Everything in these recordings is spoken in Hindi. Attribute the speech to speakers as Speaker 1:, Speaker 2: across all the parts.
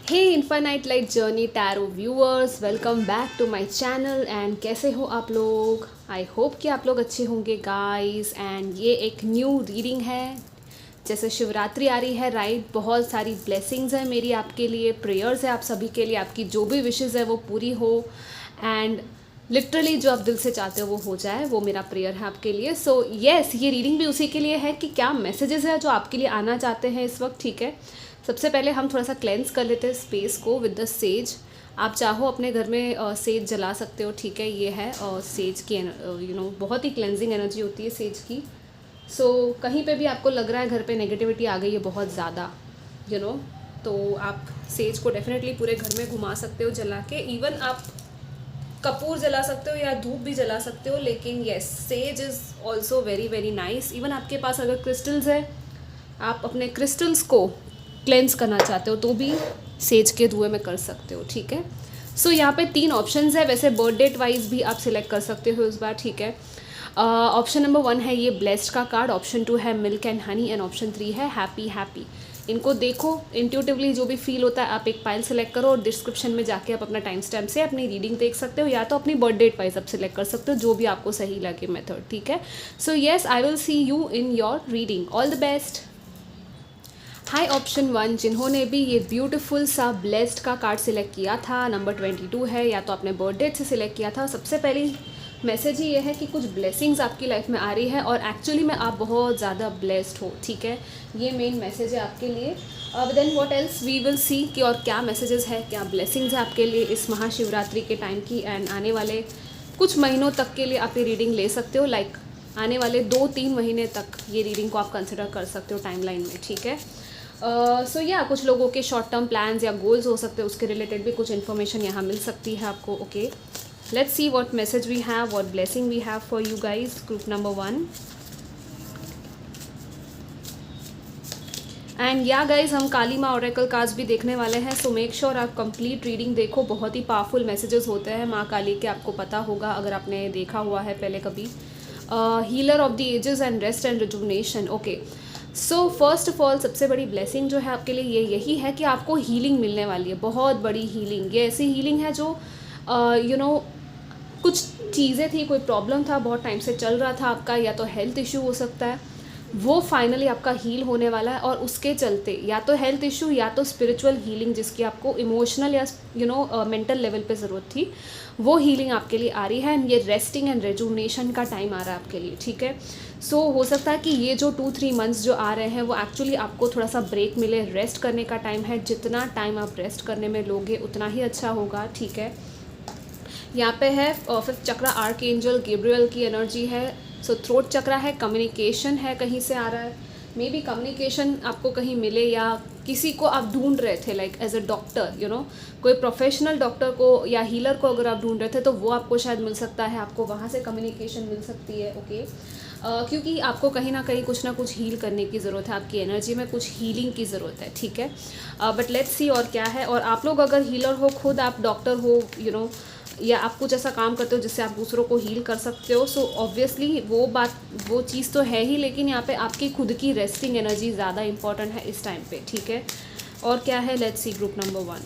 Speaker 1: Hey infinite light journey tarot viewers, welcome back to my channel. And कैसे हो आप लोग? आई होप कि आप लोग अच्छे होंगे गाइस। एंड ये एक न्यू रीडिंग है। जैसे शिवरात्रि आ रही है राइट, बहुत सारी ब्लेसिंग्स है मेरी आपके लिए, प्रेयर्स है आप सभी के लिए, आपकी जो भी विशेज़ है वो पूरी हो एंड लिटरली जो आप दिल से चाहते हो वो हो जाए, वो मेरा प्रेयर है आपके लिए। सो येस, ये रीडिंग भी उसी के लिए है कि क्या मैसेजेस है जो आपके लिए आना चाहते हैं इस वक्त। ठीक है, सबसे पहले हम थोड़ा सा क्लेंस कर लेते हैं स्पेस को विद द सेज। आप चाहो अपने घर में सेज जला सकते हो। ठीक है, ये है सेज की बहुत ही क्लेंजिंग एनर्जी होती है सेज की। सो कहीं पे भी आपको लग रहा है घर पे नेगेटिविटी आ गई है बहुत ज़्यादा तो आप सेज को डेफिनेटली पूरे घर में घुमा सकते हो जला के। इवन आप कपूर जला सकते हो या धूप भी जला सकते हो, लेकिन yes, says is also very very nice. Even आपके पास अगर क्रिस्टल्स है, आप अपने क्रिस्टल्स को क्लेंस करना चाहते हो तो भी सेज के धुएं में कर सकते हो। ठीक है, सो यहाँ पे 3 ऑप्शंस है। वैसे बर्थ डेट वाइज भी आप सिलेक्ट कर सकते हो इस बार। ठीक है, ऑप्शन नंबर 1 है ये ब्लेस्ड का कार्ड, ऑप्शन 2 है milk and honey and option 3 है हैप्पी हैप्पी। इनको देखो, इंट्यूटिवली जो भी फील होता है आप एक पाइल सेलेक्ट करो और डिस्क्रिप्शन में जाके आप अपना टाइम स्टैम्प से अपनी रीडिंग देख सकते हो, या तो अपनी बर्थ डेट वाइज आप सिलेक्ट कर सकते हो, जो भी आपको सही लगे मेथड। ठीक है, so yes, I will see you in your reading. All the best. Hi option 1, जिन्होंने भी ये ब्यूटीफुल सा ब्लेस्ड का कार्ड सिलेक्ट किया था, नंबर 22 है, या तो आपने बर्थ डेट से सिलेक्ट किया था। सबसे पहली मैसेज ही ये है कि कुछ ब्लेसिंग्स आपकी लाइफ में आ रही है और एक्चुअली में आप बहुत ज़्यादा ब्लेस्ड हो। ठीक है, ये मेन मैसेज है आपके लिए। अब then what else we will see कि और क्या मैसेजेस है, क्या ब्लेसिंग्स है आपके लिए इस महाशिवरात्रि के टाइम की एंड आने वाले कुछ महीनों तक के लिए आप ये रीडिंग ले सकते हो। लाइक आने वाले 2-3 महीने तक ये रीडिंग को आप कंसिडर कर सकते हो टाइमलाइन में। ठीक है, सो या कुछ लोगों के शॉर्ट टर्म प्लान्स या गोल्स हो सकते हैं, उसके रिलेटेड भी कुछ इन्फॉर्मेशन यहाँ मिल सकती है आपको। Okay, let's see what message we have, what blessing we have for you guys. Group number 1 and yeah guys, हम काली माँ ऑरेकल कार्ड्स भी देखने वाले हैं, सो मेक श्योर आप कंप्लीट रीडिंग देखो। बहुत ही पावरफुल मैसेजेस होते हैं माँ काली के, आपको पता होगा अगर आपने देखा हुआ है पहले कभी। Healer of the ages and rest and rejuvenation. Okay, so first of all सबसे बड़ी ब्लेसिंग जो है आपके लिए ये यही है कि आपको हीलिंग मिलने वाली है, बहुत बड़ी हीलिंग। ये ऐसी हीलिंग है जो कुछ चीज़ें थी, कोई प्रॉब्लम था बहुत टाइम से चल रहा था आपका, या तो हेल्थ इशू हो सकता है, वो फाइनली आपका हील होने वाला है। और उसके चलते या तो हेल्थ इशू या तो स्पिरिचुअल हीलिंग, जिसकी आपको इमोशनल या मेंटल लेवल पे ज़रूरत थी, वो हीलिंग आपके लिए आ रही है। एंड ये रेस्टिंग एंड रेजुवनेशन का टाइम आ रहा है आपके लिए। ठीक है, सो हो सकता है कि ये जो 2-3 मंथ्स जो आ रहे हैं वो एक्चुअली आपको थोड़ा सा ब्रेक मिले, रेस्ट करने का टाइम है। जितना टाइम आप रेस्ट करने में लोगे उतना ही अच्छा होगा। ठीक है, यहाँ पे है 5th चक्रा, आर्क एंजल गैब्रियल की एनर्जी है। सो थ्रोट चक्रा है, कम्युनिकेशन है, कहीं से आ रहा है, मे बी कम्युनिकेशन आपको कहीं मिले या किसी को आप ढूंढ रहे थे, लाइक एज अ डॉक्टर कोई प्रोफेशनल डॉक्टर को या हीलर को अगर आप ढूंढ रहे थे तो वो आपको शायद मिल सकता है, आपको वहाँ से कम्युनिकेशन मिल सकती है। ओके, क्योंकि आपको कहीं ना कहीं कुछ ना कुछ हील करने की ज़रूरत है, आपकी एनर्जी में कुछ हीलिंग की ज़रूरत है। ठीक है, बट लेट्स सी और क्या है। और आप लोग अगर हीलर हो, खुद आप डॉक्टर हो या आप कुछ ऐसा काम करते हो जिससे आप दूसरों को हील कर सकते हो, सो ऑब्वियसली वो चीज़ तो है ही, लेकिन यहाँ पे आपकी खुद की रेस्टिंग एनर्जी ज़्यादा इंपॉर्टेंट है इस टाइम पे। ठीक है, और क्या है, let's see group number 1।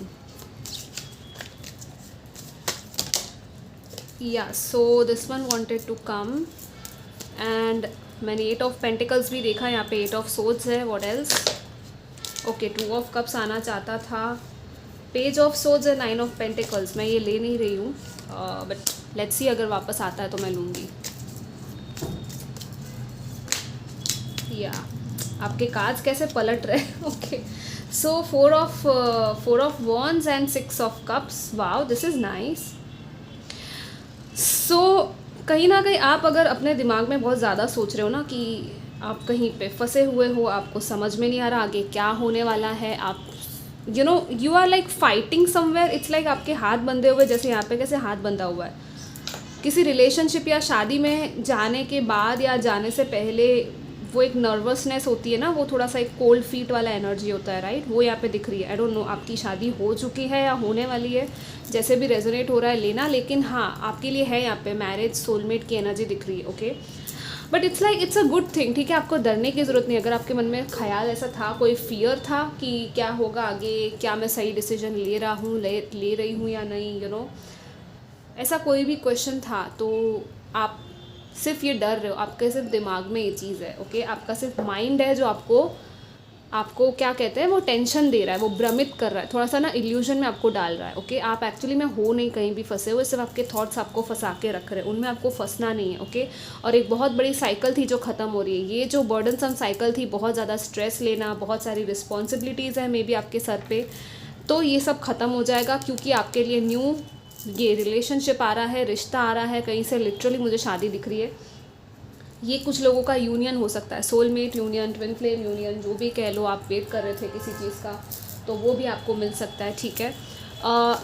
Speaker 1: Yeah so this one wanted to come and मैंने 8 ऑफ पेंटिकल्स भी देखा, यहाँ पे 8 ऑफ सोर्ड्स है। What else? Okay, 2 of cups आना चाहता था, पेज ऑफ सोर्ड्स है, 9 ऑफ पेंटिकल्स। मैं ये ले नहीं रही हूँ, बट लेट्स सी अगर वापस आता है तो मैं लूँगी। या आपके कार्ड्स कैसे पलट रहे हैं। Okay, so 4 of wands and 6 of cups. Wow, this is nice. So कहीं ना कहीं आप अगर अपने दिमाग में बहुत ज़्यादा सोच रहे हो ना कि आप कहीं पे फंसे हुए हो, आपको समझ में नहीं आ रहा आगे क्या होने वाला है, आप you are like fighting somewhere, it's like आपके हाथ बंधे हुए, जैसे यहाँ पे कैसे हाथ बंधा हुआ है। किसी रिलेशनशिप या शादी में जाने के बाद या जाने से पहले वो एक नर्वसनेस होती है ना, वो थोड़ा सा एक कोल्ड फीट वाला एनर्जी होता है, राइट? वो यहाँ पे दिख रही है। आई डोंट नो आपकी शादी हो चुकी है या होने वाली है, जैसे भी रेजोनेट हो रहा है लेना, लेकिन हाँ आपके लिए है यहाँ पे मैरिज, सोलमेट की एनर्जी दिख रही है। Okay, but it's like it's a good thing, ठीक है, आपको डरने की ज़रूरत नहीं। अगर आपके मन में ख्याल ऐसा था, कोई फियर था कि क्या होगा आगे, क्या मैं सही डिसीजन ले रहा हूँ, ले रही हूँ या नहीं, ऐसा कोई भी क्वेश्चन था, तो आप सिर्फ ये डर रहे हो, आपके सिर्फ दिमाग में ये चीज़ है, ओके। आपका सिर्फ माइंड है जो आपको क्या कहते हैं, वो टेंशन दे रहा है, वो भ्रमित कर रहा है, थोड़ा सा ना इल्यूजन में आपको डाल रहा है, ओके। आप एक्चुअली में हो नहीं कहीं भी फंसे हुए, सिर्फ आपके थॉट्स आपको फंसा के रख रहे हैं, उनमें आपको फंसना नहीं है, ओके। और एक बहुत बड़ी साइकिल थी जो ख़त्म हो रही है, ये जो बर्डनसम साइकिल थी, बहुत ज़्यादा स्ट्रेस लेना, बहुत सारी रिस्पॉन्सिबिलिटीज़ है मे बी आपके सर पे, तो ये सब ख़त्म हो जाएगा, क्योंकि आपके लिए न्यू ये रिलेशनशिप आ रहा है, रिश्ता आ रहा है, कहीं से लिटरली मुझे शादी दिख रही है। ये कुछ लोगों का यूनियन हो सकता है, soulmate union, twin flame union, जो भी कह लो, आप वेट कर रहे थे किसी चीज़ का, तो वो भी आपको मिल सकता है, ठीक है।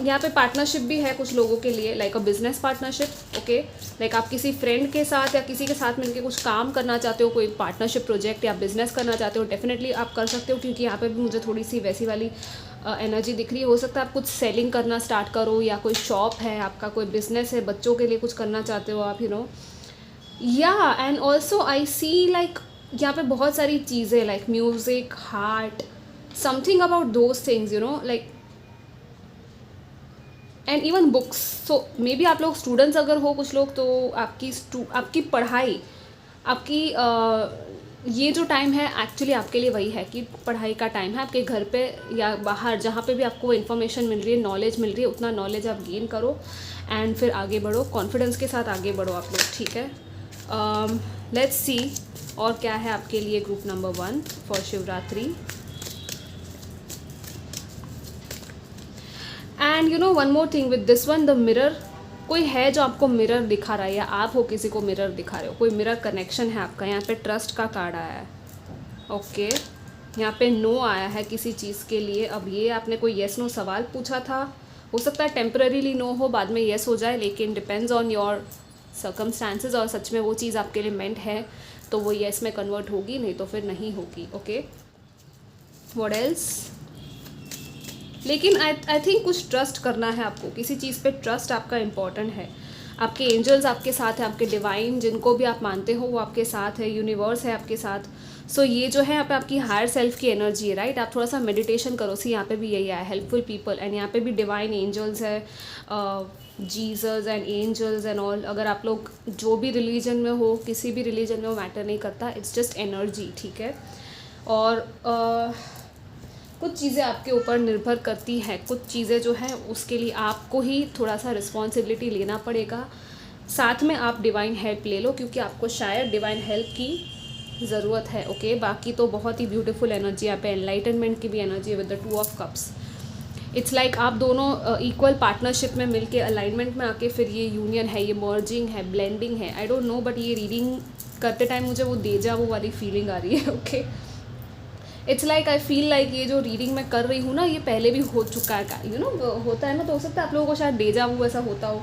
Speaker 1: यहाँ पे पार्टनरशिप भी है कुछ लोगों के लिए, like a business partnership, okay. Like आप किसी फ्रेंड के साथ या किसी के साथ मिलकर कुछ काम करना चाहते हो, कोई पार्टनरशिप प्रोजेक्ट या बिजनेस करना चाहते हो, डेफिनेटली आप कर सकते हो, क्योंकि यहाँ पे भी मुझे थोड़ी सी वैसी वाली एनर्जी दिख रही है। हो सकता है आप कुछ सेलिंग करना स्टार्ट करो, या कोई शॉप है आपका, कोई बिजनेस है, बच्चों के लिए कुछ करना चाहते हो आप, yeah and also I see like यहाँ पे बहुत सारी चीज़ें, like music, heart, something about those things, like and even books. So maybe आप लोग स्टूडेंट्स अगर हो कुछ लोग, तो आपकी पढ़ाई, आपकी ये जो टाइम है एक्चुअली आपके लिए वही है कि पढ़ाई का टाइम है। आपके घर पे या बाहर जहाँ पे भी आपको इन्फॉर्मेशन मिल रही है, नॉलेज मिल रही है, उतना नॉलेज आप गेन करो एंड फिर आगे बढ़ो, कॉन्फिडेंस के साथ आगे बढ़ो आप लोग, ठीक है। लेट्स सी और क्या है आपके लिए group number 1 for Shivratri. And one more thing with this one, the mirror. कोई है जो आपको मिरर दिखा रहा है, या आप हो किसी को मिरर दिखा रहे हो, कोई मिरर कनेक्शन है आपका। यहाँ पे ट्रस्ट का कार्ड आया है, ओके। यहाँ पे नो आया है किसी चीज़ के लिए। अब ये आपने कोई येस नो सवाल पूछा था, हो सकता है टेम्पररीली नो हो, बाद में येस हो जाए, लेकिन डिपेंड्स ऑन योर सर्कमस्टांसेस, और सच में वो चीज़ आपके लिए मेंट है तो वो येस में कन्वर्ट होगी, नहीं तो फिर नहीं होगी, ओके। व्हाट एल्स, लेकिन आई थिंक कुछ ट्रस्ट करना है आपको, किसी चीज़ पे ट्रस्ट आपका इम्पॉर्टेंट है। आपके एंजल्स आपके साथ हैं, आपके डिवाइन जिनको भी आप मानते हो वो आपके साथ है, यूनिवर्स है आपके साथ। सो ये जो है यहाँ पे आपकी हायर सेल्फ की एनर्जी है, राइट। आप थोड़ा सा मेडिटेशन करो, सी यहाँ पे भी यही है, हेल्पफुल पीपल, एंड यहाँ पे भी डिवाइन एंजल्स है, Jesus and angels and all. अगर आप लोग जो भी रिलीजन में हो, किसी भी रिलीजन में, वो मैटर नहीं करता, इट्स जस्ट एनर्जी, ठीक है। और कुछ चीज़ें आपके ऊपर निर्भर करती हैं, कुछ चीज़ें जो हैं उसके लिए आपको ही थोड़ा सा रिस्पॉन्सिबिलिटी लेना पड़ेगा। साथ में आप डिवाइन हेल्प ले लो, क्योंकि आपको शायद डिवाइन हेल्प की ज़रूरत है, ओके। बाकी तो बहुत ही ब्यूटीफुल एनर्जी यहाँ पे, एनलाइटनमेंट की भी एनर्जी है with the 2 of cups. It's like आप दोनों इक्वल पार्टनरशिप में मिलके अलाइनमेंट में आके फिर ये यूनियन है, ये मर्जिंग है, ब्लेंडिंग है, आई डोंट नो, बट ये रीडिंग करते टाइम मुझे वो डेजा वो वाली फीलिंग आ रही है, okay. It's like I feel like ये जो रीडिंग मैं कर रही हूँ ना, ये पहले भी हो चुका है, होता है ना, तो हो सकता है आप लोगों को शायद डेजा वो ऐसा होता हो।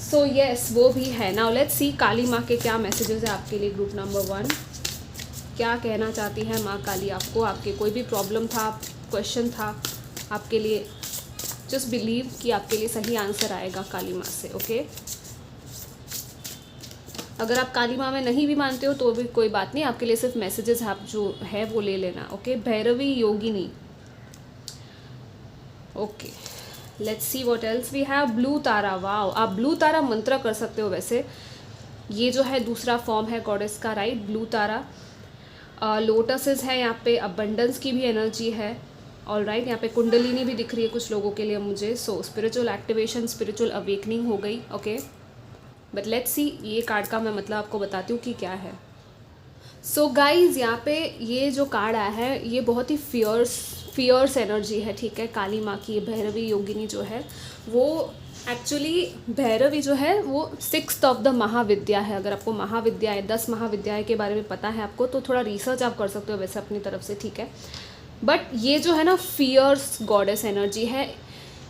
Speaker 1: सो येस, वो भी है। नाउ लेट्स सी काली माँ के क्या मैसेजेस है आपके लिए ग्रुप नंबर 1। क्या कहना चाहती है माँ काली आपको, आपके कोई भी प्रॉब्लम था, क्वेश्चन था आपके लिए, जस्ट बिलीव कि आपके लिए सही आंसर आएगा काली माँ से, ओके। अगर आप काली माँ में नहीं भी मानते हो तो भी कोई बात नहीं, आपके लिए सिर्फ मैसेजेस आप जो है वो ले लेना, okay. Bhairavi Yogini, okay. Let's see what else we have. Blue Tara, wow, आप ब्लू तारा मंत्र कर सकते हो वैसे, ये जो है दूसरा फॉर्म है गॉडेस का, राइट। ब्लू तारा, लोटसेस है यहाँ पे, अबंडेंस की भी एनर्जी है, ऑल राइट। यहाँ पे कुंडलिनी भी दिख रही है कुछ लोगों के लिए मुझे। सो स्पिरिचुअल एक्टिवेशन, स्पिरिचुअल अवेकनिंग हो गई, ओके। बट लेट्स सी, ये कार्ड का मैं मतलब आपको बताती हूँ कि क्या है। सो गाइज, यहाँ पे ये जो कार्ड आया है ये बहुत ही फियर्स एनर्जी है, ठीक है। काली माँ की भैरवी योगिनी जो है वो एक्चुअली, भैरवी जो है वो 6th ऑफ द महाविद्या है। अगर आपको महाविद्याएं, 10 महाविद्याएं के बारे में पता है आपको, तो थोड़ा रिसर्च आप कर सकते हो वैसे अपनी तरफ से, ठीक है। बट ये जो है ना फियर्स गॉडेस एनर्जी है।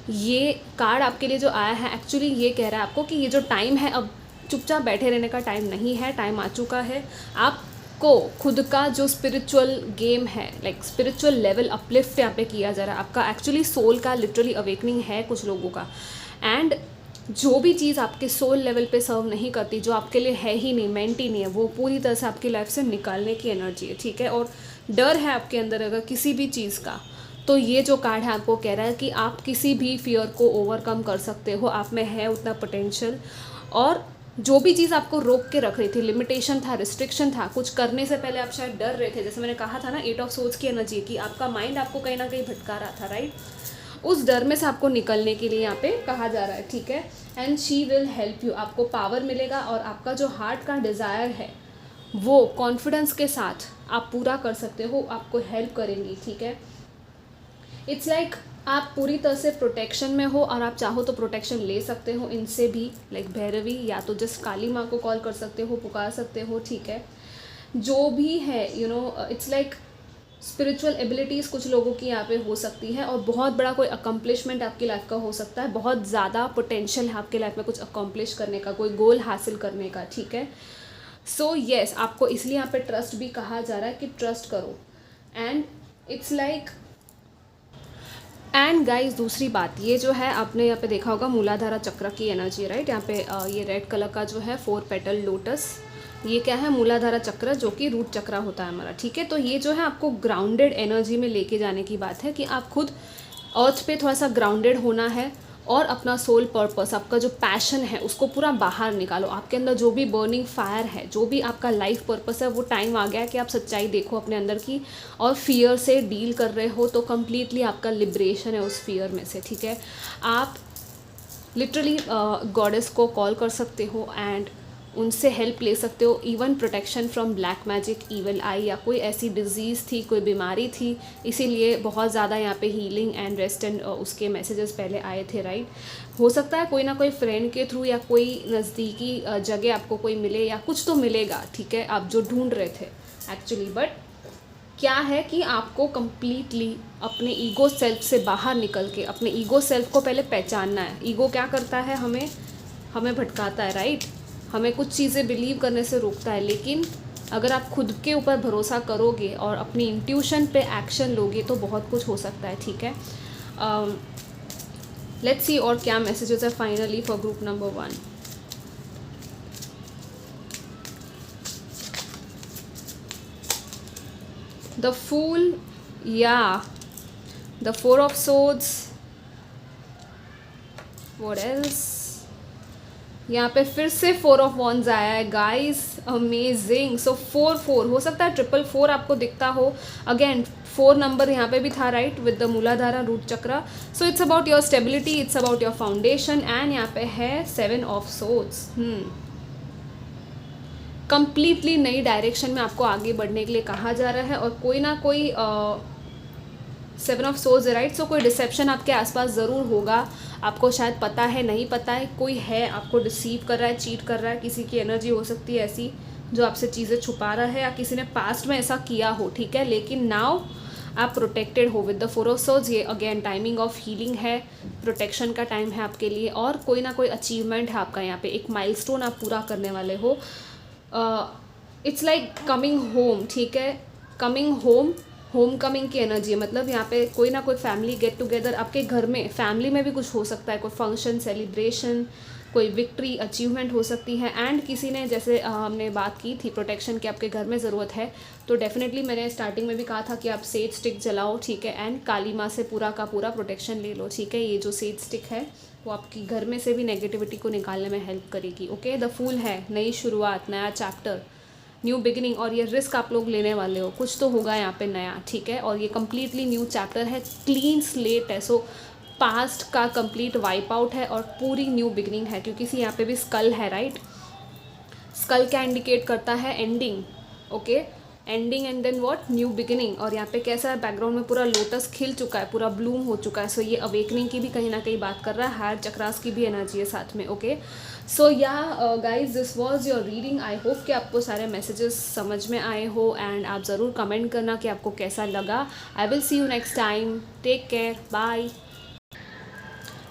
Speaker 1: ये कार्ड आपके लिए जो आया है एक्चुअली ये कह रहा है आपको कि ये जो टाइम है, अब चुपचाप बैठे रहने का टाइम नहीं है, टाइम आ चुका है। आपको खुद का जो स्पिरिचुअल गेम है, लाइक स्पिरिचुअल लेवल अपलिफ्ट यहाँ पे किया जा रहा है। आपका एक्चुअली सोल का लिटरली अवेकनिंग है कुछ लोगों का, एंड जो भी चीज़ आपके सोल लेवल पे सर्व नहीं करती, जो आपके लिए है ही नहीं, मेंट ही नहीं है, वो पूरी तरह से आपकी लाइफ से निकालने की एनर्जी है, ठीक है। और डर है आपके अंदर अगर किसी भी चीज़ का, तो ये जो कार्ड है आपको कह रहा है कि आप किसी भी फियर को ओवरकम कर सकते हो, आप में है उतना पोटेंशियल। और जो भी चीज़ आपको रोक के रख रही थी, लिमिटेशन था, रिस्ट्रिक्शन था, कुछ करने से पहले आप शायद डर रहे थे, जैसे मैंने कहा था ना, 8 ऑफ सोर्ड्स की एनर्जी कि आपका माइंड आपको कहीं ना कहीं भटका रहा था, राइट। उस डर में से आपको निकलने के लिए यहाँ पे कहा जा रहा है, ठीक है। And she will help you, आपको पावर मिलेगा और आपका जो हार्ट का डिज़ायर है वो कॉन्फिडेंस के साथ आप पूरा कर सकते हो, आपको हेल्प करेंगी, ठीक है। इट्स लाइक आप पूरी तरह से प्रोटेक्शन में हो और आप चाहो तो प्रोटेक्शन ले सकते हो इनसे भी, लाइक भैरवी, या तो जस्ट काली माँ को कॉल कर सकते हो, पुकार सकते हो, ठीक है। जो भी है you know, it's like spiritual abilities कुछ लोगों की यहाँ पे हो सकती है और बहुत बड़ा कोई अकम्पलिशमेंट आपकी लाइफ का हो सकता है, बहुत ज़्यादा पोटेंशियल है आपकी लाइफ में कुछ अकम्पलिश करने का, कोई गोल हासिल करने का, ठीक है। सो येस, आपको इसलिए यहाँ पे ट्रस्ट भी कहा जा रहा है कि ट्रस्ट करो। And it's like, and guys दूसरी बात, ये जो है आपने यहाँ पे देखा होगा मूलाधारा चक्र की एनर्जी, राइट। यहाँ पे ये रेड कलर का जो है 4 पेटल लोटस, ये क्या है, मूलाधारा चक्र, जो कि रूट चक्र होता है हमारा, ठीक है। तो ये जो है आपको ग्राउंडेड एनर्जी में लेके जाने की बात है कि आप खुद अर्थ पे थोड़ा सा ग्राउंडेड होना है और अपना सोल पर्पस, आपका जो पैशन है उसको पूरा बाहर निकालो। आपके अंदर जो भी बर्निंग फायर है, जो भी आपका लाइफ पर्पस है, वो टाइम आ गया है कि आप सच्चाई देखो अपने अंदर की, और फियर से डील कर रहे हो तो कम्प्लीटली आपका लिबरेशन है उस फियर में से, ठीक है। आप लिटरली गॉडेस को कॉल कर सकते हो एंड उनसे हेल्प ले सकते हो, even protection from black magic, evil eye, या कोई ऐसी डिजीज़ थी, कोई बीमारी थी, इसीलिए बहुत ज़्यादा यहाँ पे हीलिंग एंड रेस्ट एंड उसके मैसेजेस पहले आए थे, राइट। हो सकता है कोई ना कोई फ्रेंड के थ्रू या कोई नज़दीकी जगह आपको कोई मिले, या कुछ तो मिलेगा, ठीक है, आप जो ढूंढ रहे थे एक्चुअली। बट क्या है कि आपको कम्प्लीटली अपने ईगो सेल्फ से बाहर निकल के अपने ईगो सेल्फ को पहले पहचानना है। ईगो क्या करता है, हमें भटकाता है, राइट, हमें कुछ चीज़ें बिलीव करने से रोकता है। लेकिन अगर आप खुद के ऊपर भरोसा करोगे और अपनी इंट्यूशन पे एक्शन लोगे तो बहुत कुछ हो सकता है, ठीक है। लेट्स सी और क्या मैसेजेस है finally for group number 1। The fool, या the 4 of swords, what else, यहाँ पे फिर से 4 ऑफ वॉन्ड्स आया है गाइस, अमेजिंग। सो 4 हो सकता है 444 आपको दिखता हो, अगेन 4 नंबर यहाँ पे भी था, right, with the Muladhara root chakra. So it's about your stability, it's about your foundation. And यहाँ पे है 7 ऑफ सोर्ड्स, कंप्लीटली नई डायरेक्शन में आपको आगे बढ़ने के लिए कहा जा रहा है। और कोई ना कोई 7 ऑफ सोर्ड्स है, राइट। सो कोई डिसेप्शन आपके आसपास ज़रूर होगा, आपको शायद पता है, नहीं पता है, कोई है आपको डिसीव कर रहा है, चीट कर रहा है, किसी की एनर्जी हो सकती है ऐसी जो आपसे चीज़ें छुपा रहा है, या किसी ने पास्ट में ऐसा किया हो, ठीक है। लेकिन नाउ आप प्रोटेक्टेड हो विद द 4 ऑफ सोर्ड्स। ये अगेन टाइमिंग ऑफ हीलिंग है, प्रोटेक्शन का टाइम है आपके लिए, और कोई ना कोई अचीवमेंट है आपका, यहाँ पे एक माइलस्टोन आप पूरा करने वाले हो। इट्स लाइक कमिंग होम, ठीक है, कमिंग होम, होम कमिंग की एनर्जी है। मतलब यहाँ पे कोई ना कोई फैमिली गेट टुगेदर आपके घर में, फैमिली में भी कुछ हो सकता है, कोई फंक्शन, सेलिब्रेशन, कोई विक्ट्री, अचीवमेंट हो सकती है। एंड किसी ने, जैसे हमने बात की थी प्रोटेक्शन की, आपके घर में ज़रूरत है, तो डेफिनेटली मैंने स्टार्टिंग में भी कहा था कि आप सेज स्टिक जलाओ, ठीक है, एंड काली माँ से पूरा का पूरा प्रोटेक्शन ले लो, ठीक है। ये जो सेज स्टिक है वो आपकी घर में से भी नेगेटिविटी को निकालने में हेल्प करेगी, ओके। द फूल है नई शुरुआत, नया चैप्टर, न्यू बिगिनिंग, और ये रिस्क आप लोग लेने वाले हो, कुछ तो होगा यहाँ पे नया, ठीक है। और ये कम्प्लीटली न्यू चैप्टर है, क्लीन स्लेट है, सो पास्ट का कंप्लीट वाइप आउट है और पूरी न्यू बिगिनिंग है। क्योंकि यहाँ पे भी स्कल है, राइट। स्कल क्या इंडिकेट करता है, ending, okay, ending and then what, new beginning. और यहाँ पे कैसा है, बैकग्राउंड में पूरा लोटस खिल चुका है, पूरा ब्लूम हो चुका है। सो ये अवेकनिंग की भी कहीं ना कहीं बात कर रहा है, हायर चक्रास की भी एनर्जी है साथ में, ओके। सो या guys, this was your reading. I hope कि आपको सारे मैसेजेस समझ में आए हो, एंड आप ज़रूर कमेंट करना कि आपको कैसा लगा। I will see you next time, take care, bye.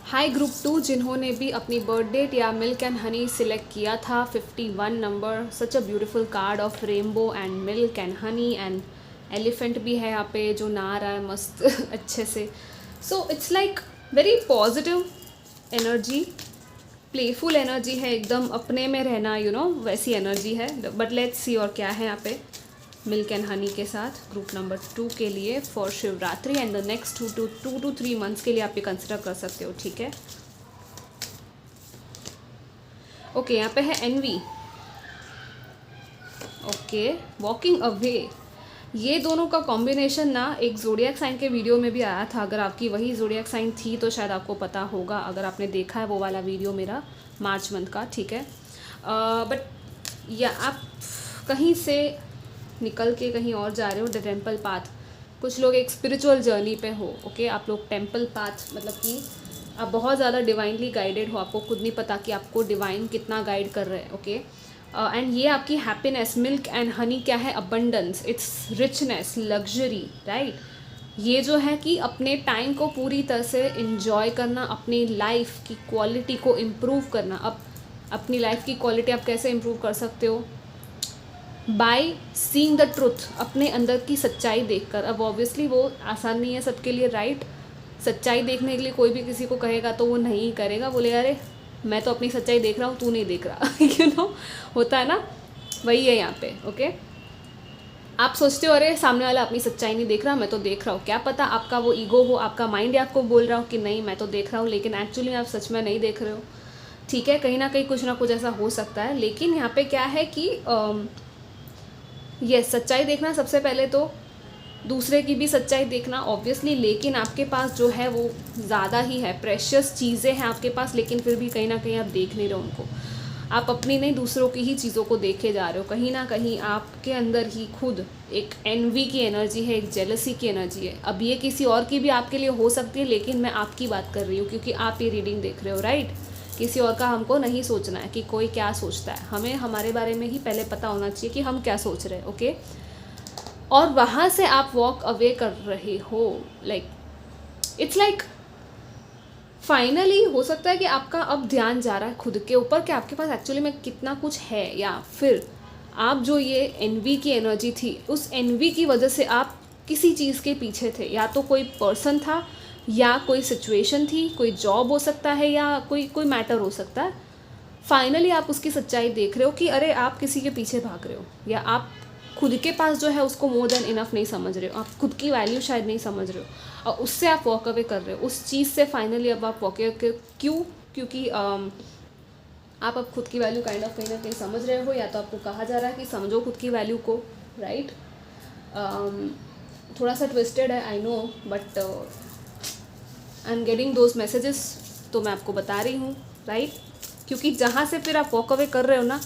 Speaker 1: Hi group 2, जिन्होंने भी अपनी बर्थ डेट या मिल्क एंड हनी सिलेक्ट किया था, 51 number, such a beautiful card of rainbow and milk and honey, and elephant भी है यहाँ पे जो नहा रहा है मस्त अच्छे से। So it's like very positive energy, playful energy है, एकदम अपने में रहना, वैसी एनर्जी है। बट लेट्स सी और क्या है यहाँ पे मिल्क एंड हनी के साथ ग्रुप नंबर 2 के लिए for Shivratri and the next 2 to 3 months के लिए आप ये कंसिडर कर सकते हो, ठीक है। ओके, यहाँ पे है एनवी। Okay, walking away. ये दोनों का कॉम्बिनेशन ना एक ज़ोडिएक साइन के वीडियो में भी आया था। अगर आपकी वही ज़ोडिएक साइन थी तो शायद आपको पता होगा, अगर आपने देखा है वो वाला वीडियो मेरा मार्च मंथ का, ठीक है। बट या आप कहीं से निकल के कहीं और जा रहे हो, द टेम्पल पाथ। कुछ लोग एक स्पिरिचुअल जर्नी पे हो, ओके। आप लोग टेम्पल पाथ मतलब कि आप बहुत ज़्यादा डिवाइनली गाइडेड हो, आपको खुद नहीं पता कि आपको डिवाइन कितना गाइड कर रहे हैं, ओके। एंड ये आपकी हैप्पीनेस, मिल्क एंड हनी क्या है, abundance, it's richness, luxury, right. ये जो है कि अपने टाइम को पूरी तरह से इन्जॉय करना, अपनी लाइफ की क्वालिटी को इम्प्रूव करना। अब अपनी लाइफ की क्वालिटी आप कैसे इम्प्रूव कर सकते हो? बाय सीइंग द ट्रुथ, अपने अंदर की सच्चाई देखकर। अब ऑब्वियसली वो आसान नहीं है सबके लिए, राइट। सच्चाई देखने के लिए कोई भी किसी को कहेगा तो वो नहीं करेगा, बोलेगा अरे मैं तो अपनी सच्चाई देख रहा हूँ, तू नहीं देख रहा होता है ना, वही है यहाँ पे, ओके। आप सोचते हो अरे सामने वाला अपनी सच्चाई नहीं देख रहा, मैं तो देख रहा हूँ। क्या पता आपका वो ईगो हो, आपका माइंड आपको बोल रहा हो कि नहीं मैं तो देख रहा हूँ, लेकिन एक्चुअली आप सच में नहीं देख रहे हो, ठीक है। कहीं ना कहीं कुछ ना कुछ ऐसा हो सकता है। लेकिन यहाँ पे क्या है कि ये सच्चाई देखना सबसे पहले तो, दूसरे की भी सच्चाई देखना ऑब्वियसली, लेकिन आपके पास जो है वो ज़्यादा ही है, प्रेशियस चीज़ें हैं आपके पास, लेकिन फिर भी कहीं ना कहीं आप देख नहीं रहे उनको। आप अपनी नहीं, दूसरों की ही चीज़ों को देखे जा रहे हो। कहीं ना कहीं आपके अंदर ही खुद एक एनवी की एनर्जी है, एक जेलसी की एनर्जी है। अब ये किसी और की भी आपके लिए हो सकती है, लेकिन मैं आपकी बात कर रही हूँ क्योंकि आप ये रीडिंग देख रहे हो, राइट। किसी और का हमको नहीं सोचना है कि कोई क्या सोचता है, हमें हमारे बारे में ही पहले पता होना चाहिए कि हम क्या सोच रहे हैं, ओके। और वहाँ से आप वॉक अवे कर रहे हो, लाइक इट्स लाइक फाइनली हो सकता है कि आपका अब ध्यान जा रहा है खुद के ऊपर कि आपके पास एक्चुअली में कितना कुछ है, या फिर आप जो ये एनवी की एनर्जी थी, उस एनवी की वजह से आप किसी चीज़ के पीछे थे। या तो कोई पर्सन था, या कोई सिचुएशन थी, कोई जॉब हो सकता है, या कोई मैटर हो सकता है। फाइनली आप उसकी सच्चाई देख रहे हो कि अरे आप किसी के पीछे भाग रहे हो, या आप खुद के पास जो है उसको मोर देन इनफ नहीं समझ रहे हो, आप खुद की वैल्यू शायद नहीं समझ रहे हो, और उससे आप वॉक अवे कर रहे हो उस चीज़ से। फाइनली अब आप वॉक अवे क्यों? क्योंकि आप अब खुद की वैल्यू काइंड ऑफ कहीं ना कहीं समझ रहे हो, या तो आपको कहा जा रहा है कि समझो खुद की वैल्यू को, राइट। थोड़ा सा ट्विस्टेड है, I know, but I am getting those messages, तो मैं आपको बता रही हूँ, राइट। क्योंकि जहाँ से फिर आप वॉक अवे कर रहे हो ना,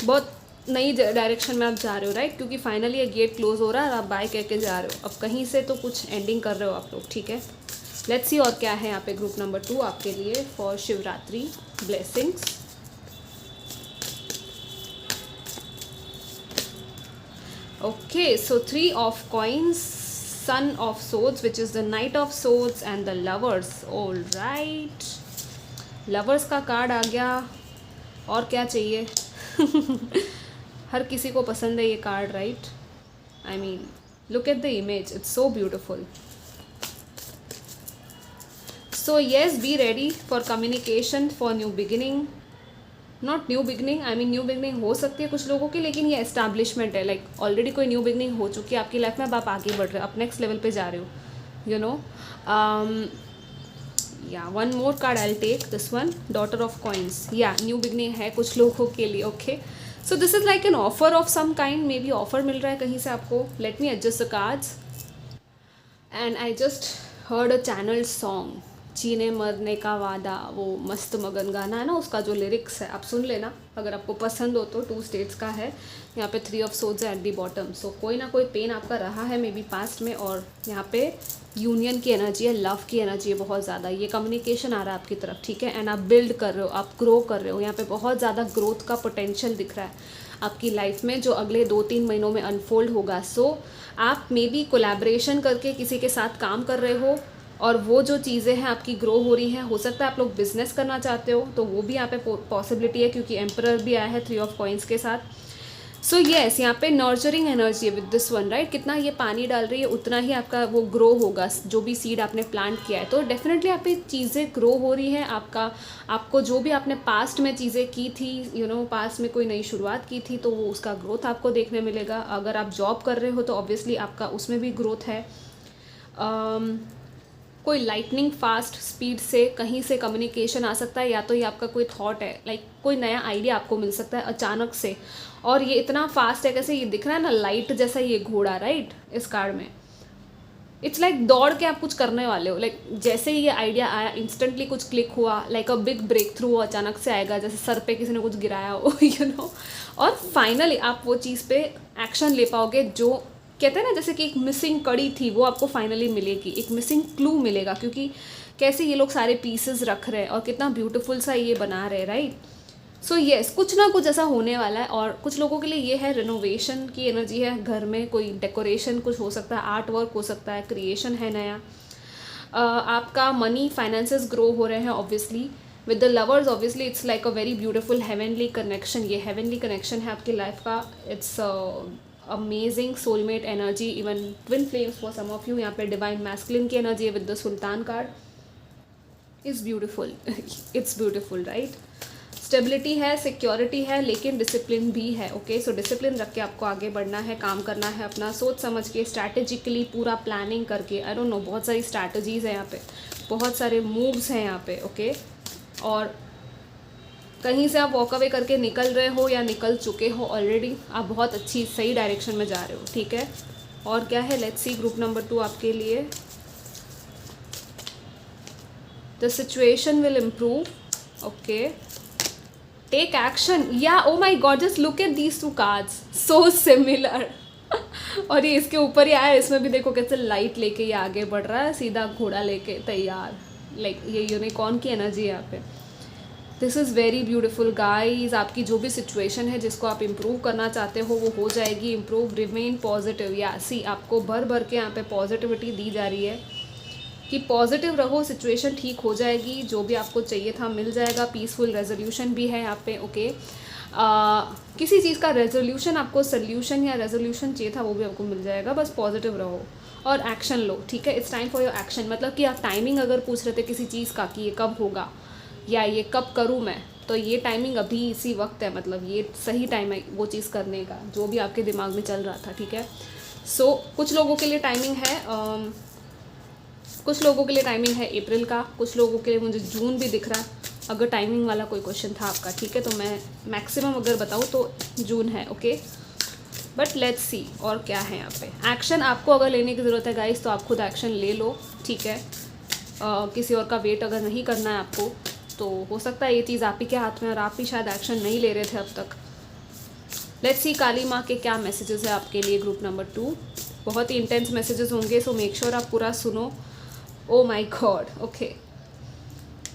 Speaker 1: बहुत नई डायरेक्शन में आप जा रहे हो, राइट। क्योंकि फाइनली ये गेट क्लोज हो रहा है और आप बाय कह के जा रहे हो, अब कहीं से तो कुछ एंडिंग कर रहे हो आप लोग, ठीक है। लेट्स सी और क्या है यहाँ पे ग्रुप नंबर 2 आपके लिए for Shivratri blessings. Okay, so 3 of coins, Son of Swords, which is the Knight of Swords, and the Lovers. All right, lovers का कार्ड आ गया, और क्या चाहिए? हर किसी को पसंद है ये card, right. I mean look at the image, it's so beautiful. So yes, be ready for communication, for new beginning. Not new beginning, I mean new beginning हो सकती है कुछ लोगों की, लेकिन ये एस्टैब्लिशमेंट है, लाइक ऑलरेडी कोई न्यू बिगनिंग हो चुकी है आपकी लाइफ में, अब आप आगे बढ़ रहे हो, आप नेक्स्ट लेवल पे जा रहे हो, यू नो। या one more card I take, this one, daughter of coins. या न्यू बिगनिंग है कुछ लोगों के लिए, okay. So this is like an offer of some kind, maybe offer मिल रहा है कहीं से आपको। Let me adjust the cards and I just heard a channel song, जीने मरने का वादा, वो मस्त मगन गाना है ना, उसका जो लिरिक्स है आप सुन लेना अगर आपको पसंद हो तो। 2 स्टेट्स का है, यहाँ पे 3 of Swords at the bottom. So कोई ना कोई पेन आपका रहा है मे बी पास्ट में, और यहाँ पे यूनियन की एनर्जी है, लव की एनर्जी है बहुत ज़्यादा, ये कम्युनिकेशन आ रहा है आपकी तरफ, ठीक है। एंड आप बिल्ड कर रहे हो, आप ग्रो कर रहे हो, यहाँ पे बहुत ज़्यादा ग्रोथ का पोटेंशियल दिख रहा है आपकी लाइफ में, जो अगले 2-3 महीनों में अनफोल्ड होगा। सो आप मे बी कोलैबोरेशन करके किसी के साथ काम कर रहे हो, और वो जो चीज़ें हैं आपकी ग्रो हो रही हैं। हो सकता है आप लोग बिजनेस करना चाहते हो, तो वो भी यहाँ पे पॉसिबिलिटी है, क्योंकि एम्परर भी आया है 3 of Coins के साथ। सो येस, यहाँ पे नर्चरिंग एनर्जी है विद दिस वन, राइट। कितना ये पानी डाल रही है उतना ही आपका वो ग्रो होगा, जो भी सीड आपने प्लांट किया है। तो डेफिनेटली आप पे चीज़ें ग्रो हो रही हैं। आपको जो भी आपने पास्ट में चीज़ें की थी, पास्ट में कोई नई शुरुआत की थी, तो वो उसका ग्रोथ आपको देखने मिलेगा। अगर आप जॉब कर रहे हो तो ऑब्वियसली आपका उसमें भी ग्रोथ है। कोई लाइटनिंग फास्ट स्पीड से कहीं से कम्युनिकेशन आ सकता है, या तो ये आपका कोई थॉट है, लाइक कोई नया आइडिया आपको मिल सकता है अचानक से। और ये इतना फास्ट है, कैसे ये दिख रहा है ना लाइट जैसा ये घोड़ा, राइट, इस कार्ड में। इट्स लाइक दौड़ के आप कुछ करने वाले हो, लाइक जैसे ही ये आइडिया आया इंस्टेंटली कुछ क्लिक हुआ, like a big breakthrough अचानक से आएगा, जैसे सर पे किसी ने कुछ गिराया हो और फाइनली आप वो चीज़ पे एक्शन ले पाओगे। जो कहते हैं ना, जैसे कि एक मिसिंग कड़ी थी वो आपको फाइनली मिलेगी, एक मिसिंग क्लू मिलेगा, क्योंकि कैसे ये लोग सारे पीसेस रख रहे हैं और कितना ब्यूटीफुल सा ये बना रहे हैं, राइट। सो येस, कुछ ना कुछ ऐसा होने वाला है। और कुछ लोगों के लिए ये है रिनोवेशन की एनर्जी है, घर में कोई डेकोरेशन कुछ हो सकता है, आर्ट वर्क हो सकता है, क्रिएशन है नया। आपका मनी फाइनेंसेस ग्रो हो रहे हैं obviously. With the lovers obviously it's like a very beautiful heavenly connection. ये हेवनली कनेक्शन है आपकी लाइफ का। It's amazing soulmate energy, even twin flames for some of you. यहाँ पे डिवाइन मैस्कुलिन की एनर्जी है with the sultan card. Is beautiful it's beautiful, right. Stability है, सिक्योरिटी है, लेकिन डिसिप्लिन भी है। ओके, सो डिसिप्लिन रख के आपको आगे बढ़ना है, काम करना है अपना, सोच समझ के, स्ट्रैटेजिकली, पूरा प्लानिंग करके। आई डोंट नो, बहुत सारी स्ट्रैटेजीज़ हैं यहाँ पे, बहुत सारे मूव्स हैं यहाँ पे। ओके, और कहीं से आप वॉक अवे करके निकल रहे हो या निकल चुके हो ऑलरेडी, आप बहुत अच्छी सही डायरेक्शन में जा रहे हो, ठीक है। और क्या है, लेट्स सी ग्रुप नंबर 2 आपके लिए। The situation will improve. Okay, take action, या oh my god, just look at these 2 cards, so similar. और ये इसके ऊपर ही आया, इसमें भी देखो कैसे लाइट लेके ये आगे बढ़ रहा है, सीधा घोड़ा लेके तैयार, लाइक ये यूनिकॉर्न की एनर्जी है यहाँ पे। This is very beautiful guys. आपकी जो भी सिचुएशन है जिसको आप इम्प्रूव करना चाहते हो वो हो जाएगी इम्प्रूव। रिमेन पॉजिटिव, या सी आपको भर भर के यहाँ पे पॉजिटिविटी दी जा रही है कि पॉजिटिव रहो, सिचुएशन ठीक हो जाएगी, जो भी आपको चाहिए था मिल जाएगा। पीसफुल रेजोल्यूशन भी है यहाँ पे। ओके, किसी चीज़ का रेजोल्यूशन, आपको सोल्यूशन या रेजोल्यूशन चाहिए था वो भी आपको मिल जाएगा। बस पॉजिटिव रहो और एक्शन लो, ठीक है। It's time for your action. मतलब कि आप टाइमिंग अगर पूछ रहे थे किसी चीज़ का कि ये कब होगा या ये कब करूँ मैं, तो ये टाइमिंग अभी इसी वक्त है, मतलब ये सही टाइम है वो चीज़ करने का, जो भी आपके दिमाग में चल रहा था, ठीक है। सो कुछ लोगों के लिए टाइमिंग है, कुछ लोगों के लिए टाइमिंग है अप्रैल का, कुछ लोगों के लिए मुझे जून भी दिख रहा है। अगर टाइमिंग वाला कोई क्वेश्चन था आपका, ठीक है, तो मैं मैक्सिमम अगर बताऊँ तो जून है। ओके, बट लेट्स सी और क्या है यहाँ पे। एक्शन आपको अगर लेने की ज़रूरत है गाइस, तो आप खुद एक्शन ले लो, ठीक है। किसी और का वेट अगर नहीं करना है आपको, तो हो सकता है ये चीज़ आप ही के हाथ में और आप ही शायद एक्शन नहीं ले रहे थे अब तक। लेट्स सी काली माँ के क्या मैसेजेस है आपके लिए ग्रुप नंबर 2। बहुत ही इंटेंस मैसेजेस होंगे, सो मेक श्योर आप पूरा सुनो। ओ माय गॉड, ओके,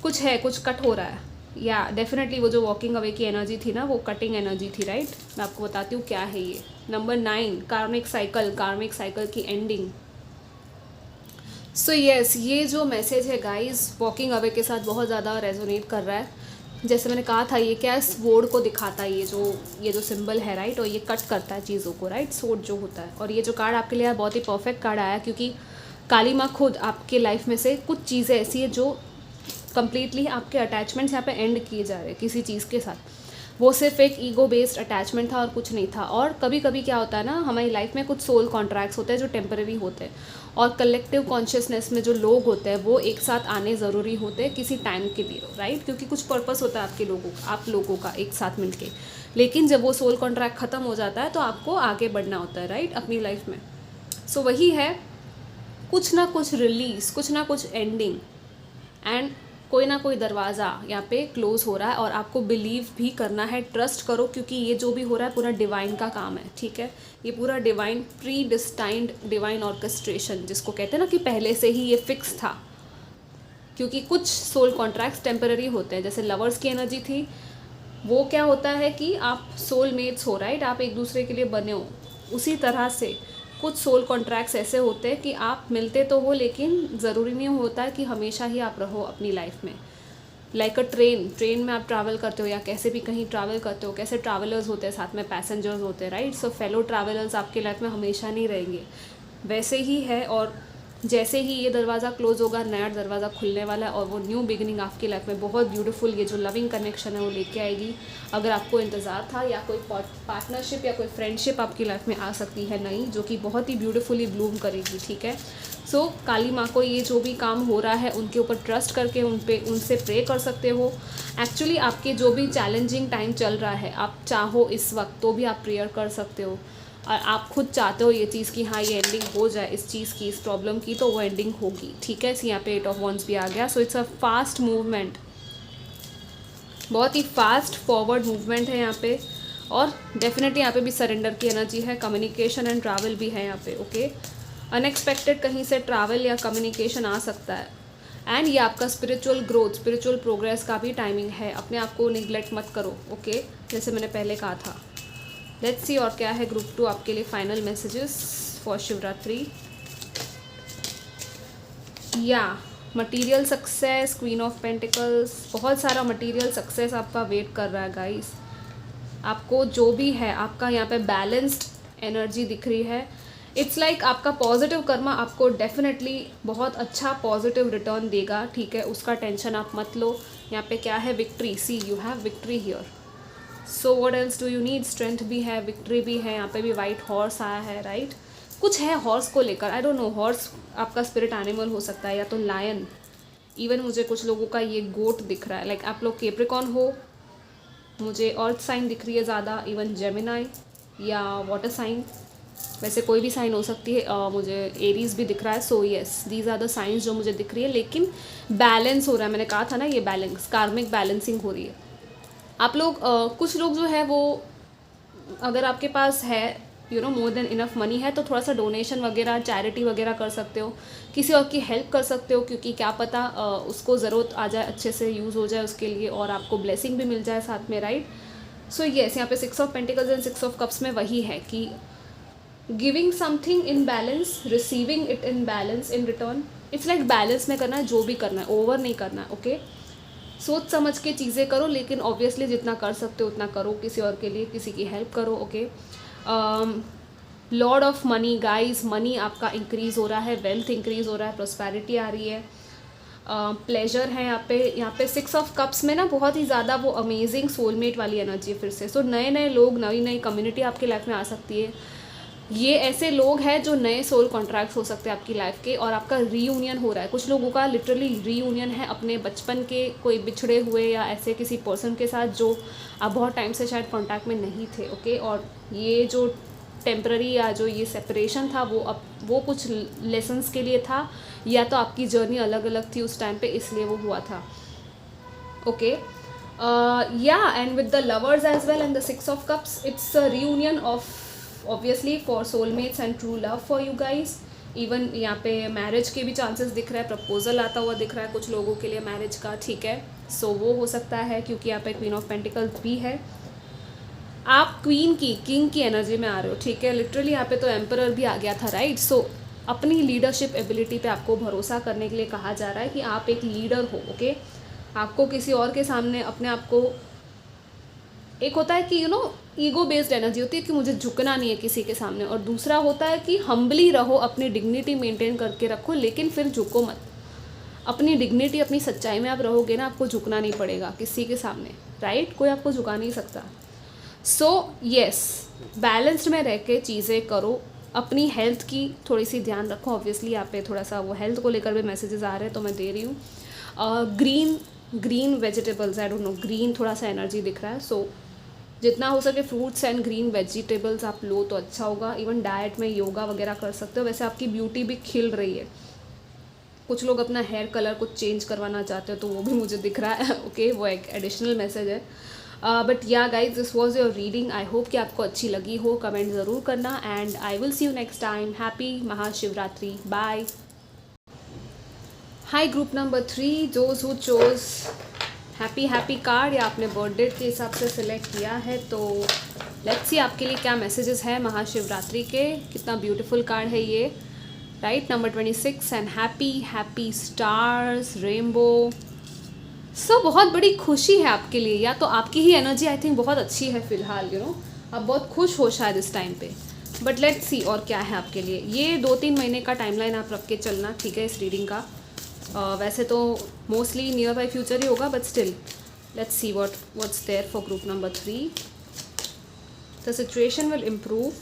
Speaker 1: कुछ है, कुछ कट हो रहा है, या डेफिनेटली वो जो वॉकिंग अवे की एनर्जी थी ना, वो कटिंग एनर्जी थी, राइट। मैं आपको बताती हूँ क्या है ये। नंबर 9, कार्मिक साइकिल की एंडिंग। सो येस, ये जो मैसेज है गाइस वॉकिंग अवे के साथ बहुत ज़्यादा रेजोनेट कर रहा है। जैसे मैंने कहा था, ये क्या स्वॉर्ड को दिखाता है, ये जो सिंबल है, राइट, और ये कट करता है चीज़ों को, राइट, स्वॉर्ड जो होता है। और ये जो कार्ड आपके लिए बहुत ही परफेक्ट कार्ड आया, क्योंकि काली माँ खुद आपके लाइफ में से कुछ चीज़ें ऐसी है जो कम्प्लीटली आपके अटैचमेंट्स यहाँ पे एंड किए जा रहे हैं किसी चीज़ के साथ। वो सिर्फ एक ईगो बेस्ड अटैचमेंट था और कुछ नहीं था। और कभी कभी क्या होता है ना, हमारी लाइफ में कुछ सोल कॉन्ट्रैक्ट्स होते हैं जो टेम्पररी होते हैं, और कलेक्टिव कॉन्शियसनेस में जो लोग होते हैं वो एक साथ आने ज़रूरी होते हैं किसी टाइम के लिए, राइट, क्योंकि कुछ पर्पस होता है आप लोगों का एक साथ मिलके। लेकिन जब वो सोल कॉन्ट्रैक्ट ख़त्म हो जाता है तो आपको आगे बढ़ना होता है, राइट, अपनी लाइफ में। सो वही है, कुछ ना कुछ रिलीज, कुछ ना कुछ एंडिंग, एंड कोई ना कोई दरवाज़ा यहाँ पे क्लोज हो रहा है। और आपको बिलीव भी करना है, ट्रस्ट करो, क्योंकि ये जो भी हो रहा है पूरा डिवाइन का काम है, ठीक है। ये पूरा divine, pre destined divine orchestration जिसको कहते हैं ना, कि पहले से ही ये फिक्स था। क्योंकि कुछ सोल कॉन्ट्रैक्ट्स टेम्पररी होते हैं, जैसे लवर्स की एनर्जी थी, वो क्या होता है कि आप सोलमेट्स हो, राइट, आप एक दूसरे के लिए बने हो। उसी तरह से कुछ सोल कॉन्ट्रैक्ट्स ऐसे होते हैं कि आप मिलते तो हो, लेकिन ज़रूरी नहीं होता है कि हमेशा ही आप रहो अपनी लाइफ में। लाइक अ ट्रेन में आप ट्रैवल करते हो या कैसे भी कहीं ट्रैवल करते हो, कैसे ट्रैवलर्स होते हैं साथ में पैसेंजर्स होते हैं, राइट। सो फेलो ट्रैवलर्स आपकी लाइफ में हमेशा नहीं रहेंगे, वैसे ही है। और जैसे ही ये दरवाज़ा क्लोज़ होगा, नया दरवाज़ा खुलने वाला है और वो न्यू बिगिनिंग आपकी लाइफ में बहुत ब्यूटीफुल ये जो लविंग कनेक्शन है वो लेके आएगी। अगर आपको इंतज़ार था, या कोई पार्टनरशिप या कोई फ्रेंडशिप आपकी लाइफ में आ सकती है नई, जो कि बहुत ही ब्यूटीफुली ब्लूम करेगी, ठीक है। सो काली माँ को ये जो भी काम हो रहा है उनके ऊपर ट्रस्ट करके उनसे प्रे कर सकते हो। एक्चुअली आपके जो भी चैलेंजिंग टाइम चल रहा है, आप चाहो इस वक्त तो भी आप प्रेयर कर सकते हो, और आप खुद चाहते हो ये चीज़ कि हाँ ये एंडिंग हो जाए इस चीज़ की, इस प्रॉब्लम की, तो वो एंडिंग होगी, ठीक है। यहाँ पे 8 ऑफ वंस भी आ गया। So it's a fast movement, बहुत ही फास्ट फॉरवर्ड मूवमेंट है यहाँ पे। और डेफिनेटली यहाँ पे भी सरेंडर की एनर्जी है, कम्युनिकेशन एंड ट्रैवल भी है यहाँ पे, ओके। अनएक्सपेक्टेड कहीं से ट्रैवल या कम्युनिकेशन आ सकता है। एंड ये आपका स्पिरिचुअल ग्रोथ, स्पिरिचुअल प्रोग्रेस का भी टाइमिंग है, अपने आप को निगलेक्ट मत करो, ओके, जैसे मैंने पहले कहा था। लेट्स सी और क्या है ग्रुप 2 आपके लिए फाइनल मैसेजेस फॉर शिवरात्रि। या material success, queen of pentacles, बहुत सारा मटेरियल सक्सेस आपका वेट कर रहा है गाइस। आपको जो भी है, आपका यहाँ पे बैलेंस्ड एनर्जी दिख रही है। इट्स लाइक आपका पॉजिटिव कर्मा आपको डेफिनेटली बहुत अच्छा पॉजिटिव रिटर्न देगा, ठीक है, उसका टेंशन आप मत लो। यहाँ पे क्या है, victory, see you have victory here. So what else do you need, strength भी है, विक्ट्री भी है। यहाँ पे भी वाइट हॉर्स आया है, राइट। कुछ है हॉर्स को लेकर, आई डोंट नो, हॉर्स आपका स्पिरिट एनिमल हो सकता है या तो लायन। इवन मुझे कुछ लोगों का ये गोट दिख रहा है, लाइक आप लोग कैप्रिकॉर्न हो, मुझे अर्थ साइन दिख रही है ज़्यादा, इवन जेमिनाई या वाटर साइन, वैसे कोई भी साइन हो सकती है। मुझे एरीज भी दिख रहा है। So yes, these are the signs जो मुझे दिख रही है, लेकिन बैलेंस हो रहा है। मैंने कहा था ना, ये बैलेंस, कार्मिक बैलेंसिंग हो रही है। आप लोग कुछ लोग जो है वो, अगर आपके पास है you know more than enough money है, तो थोड़ा सा डोनेशन वगैरह, चैरिटी वगैरह कर सकते हो, किसी और की हेल्प कर सकते हो, क्योंकि क्या पता उसको ज़रूरत आ जाए, अच्छे से यूज़ हो जाए उसके लिए, और आपको ब्लेसिंग भी मिल जाए साथ में, राइट। सो येस, यहाँ पे 6 of pentacles and 6 of cups में वही है कि giving something in balance, receiving it in balance in return. It's like balance में करना है, जो भी करना है, ओवर नहीं करना है, ओके। सोच समझ के चीज़ें करो, लेकिन ऑब्वियसली जितना कर सकते हो उतना करो, किसी और के लिए, किसी की हेल्प करो, okay. Lord of money guys, money आपका इंक्रीज़ हो रहा है, वेल्थ इंक्रीज़ हो रहा है, प्रॉस्पेरिटी आ रही है, प्लेजर है यहाँ पे 6 ऑफ कप्स में ना बहुत ही ज़्यादा वो अमेजिंग सोलमेट वाली एनर्जी है फिर से। सो नए नए लोग, नई नई कम्युनिटी आपकी लाइफ में आ सकती है। ये ऐसे लोग हैं जो नए सोल कॉन्ट्रैक्ट्स हो सकते हैं आपकी लाइफ के, और आपका रीयूनियन हो रहा है। कुछ लोगों का लिटरली रीयूनियन है अपने बचपन के कोई बिछड़े हुए या ऐसे किसी पर्सन के साथ जो आप बहुत टाइम से शायद कॉन्टैक्ट में नहीं थे, ओके। और ये जो टेम्पररी या जो ये सेपरेशन था वो कुछ लेसन्स के लिए था, या तो आपकी जर्नी अलग अलग थी उस टाइम पे, इसलिए वो हुआ था, ओके। Yeah and with the lovers as well and the 6 of cups, it's a reunion of obviously for soulmates and true love for you guys. Even यहाँ पे मैरिज के भी चांसेस दिख रहा है, प्रपोजल आता हुआ दिख रहा है कुछ लोगों के लिए मैरिज का, ठीक है। सो वो हो सकता है, क्योंकि यहाँ पे क्वीन ऑफ पेंटिकल्स भी है। आप क्वीन की, किंग की एनर्जी में आ रहे हो, ठीक है। लिटरली यहाँ पे तो एम्परर भी आ गया था, राइट। सो अपनी लीडरशिप एबिलिटी पे आपको भरोसा करने के लिए कहा जा रहा है कि आप एक लीडर हो, ओके। आपको किसी और के सामने अपने आप को, एक होता है कि you know ego based energy होती है कि मुझे झुकना नहीं है किसी के सामने, और दूसरा होता है कि हम्बली रहो, अपनी डिग्निटी मेंटेन करके रखो, लेकिन फिर झुको मत। अपनी डिग्निटी, अपनी सच्चाई में आप रहोगे ना, आपको झुकना नहीं पड़ेगा किसी के सामने, राइट। कोई आपको झुका नहीं सकता। सो येस, बैलेंस्ड में रह के चीज़ें करो, अपनी हेल्थ की थोड़ी सी ध्यान रखो। ऑब्वियसली यहाँ पे थोड़ा सा वो हेल्थ को लेकर भी मैसेजेस आ रहे हैं, तो मैं दे रही हूँ। Green vegetables, I don't no, green थोड़ा सा एनर्जी दिख रहा है। सो जितना हो सके फ्रूट्स एंड ग्रीन वेजिटेबल्स आप लो तो अच्छा होगा। इवन डाइट में योगा वगैरह कर सकते हो। वैसे आपकी ब्यूटी भी खिल रही है। कुछ लोग अपना हेयर कलर कुछ चेंज करवाना चाहते हो, तो वो भी मुझे दिख रहा है, ओके। वो एक एडिशनल मैसेज है। But yeah guys, this was your reading. I hope कि आपको अच्छी लगी हो। कमेंट ज़रूर करना, and I will see you next time. Happy Mahashivratri, bye. Hi group number 3, those who chose happy card या आपने बर्थडे के हिसाब से सिलेक्ट किया है, तो लेट्स सी आपके लिए क्या मैसेजेस है महाशिवरात्रि के। कितना ब्यूटीफुल कार्ड है ये, right. Number 26 and happy stars, rainbow, so बहुत बड़ी खुशी है आपके लिए, या तो आपकी ही एनर्जी आई थिंक बहुत अच्छी है फ़िलहाल, आप बहुत खुश हो शायद इस टाइम पे। बट लेट्स सी और क्या है आपके लिए। ये 2-3 महीने का टाइमलाइन आप रख के चलना, ठीक है, इस रीडिंग का। वैसे तो मोस्टली नियर बाई फ्यूचर ही होगा, but still let's see what's there for group number 3। The situation will improve.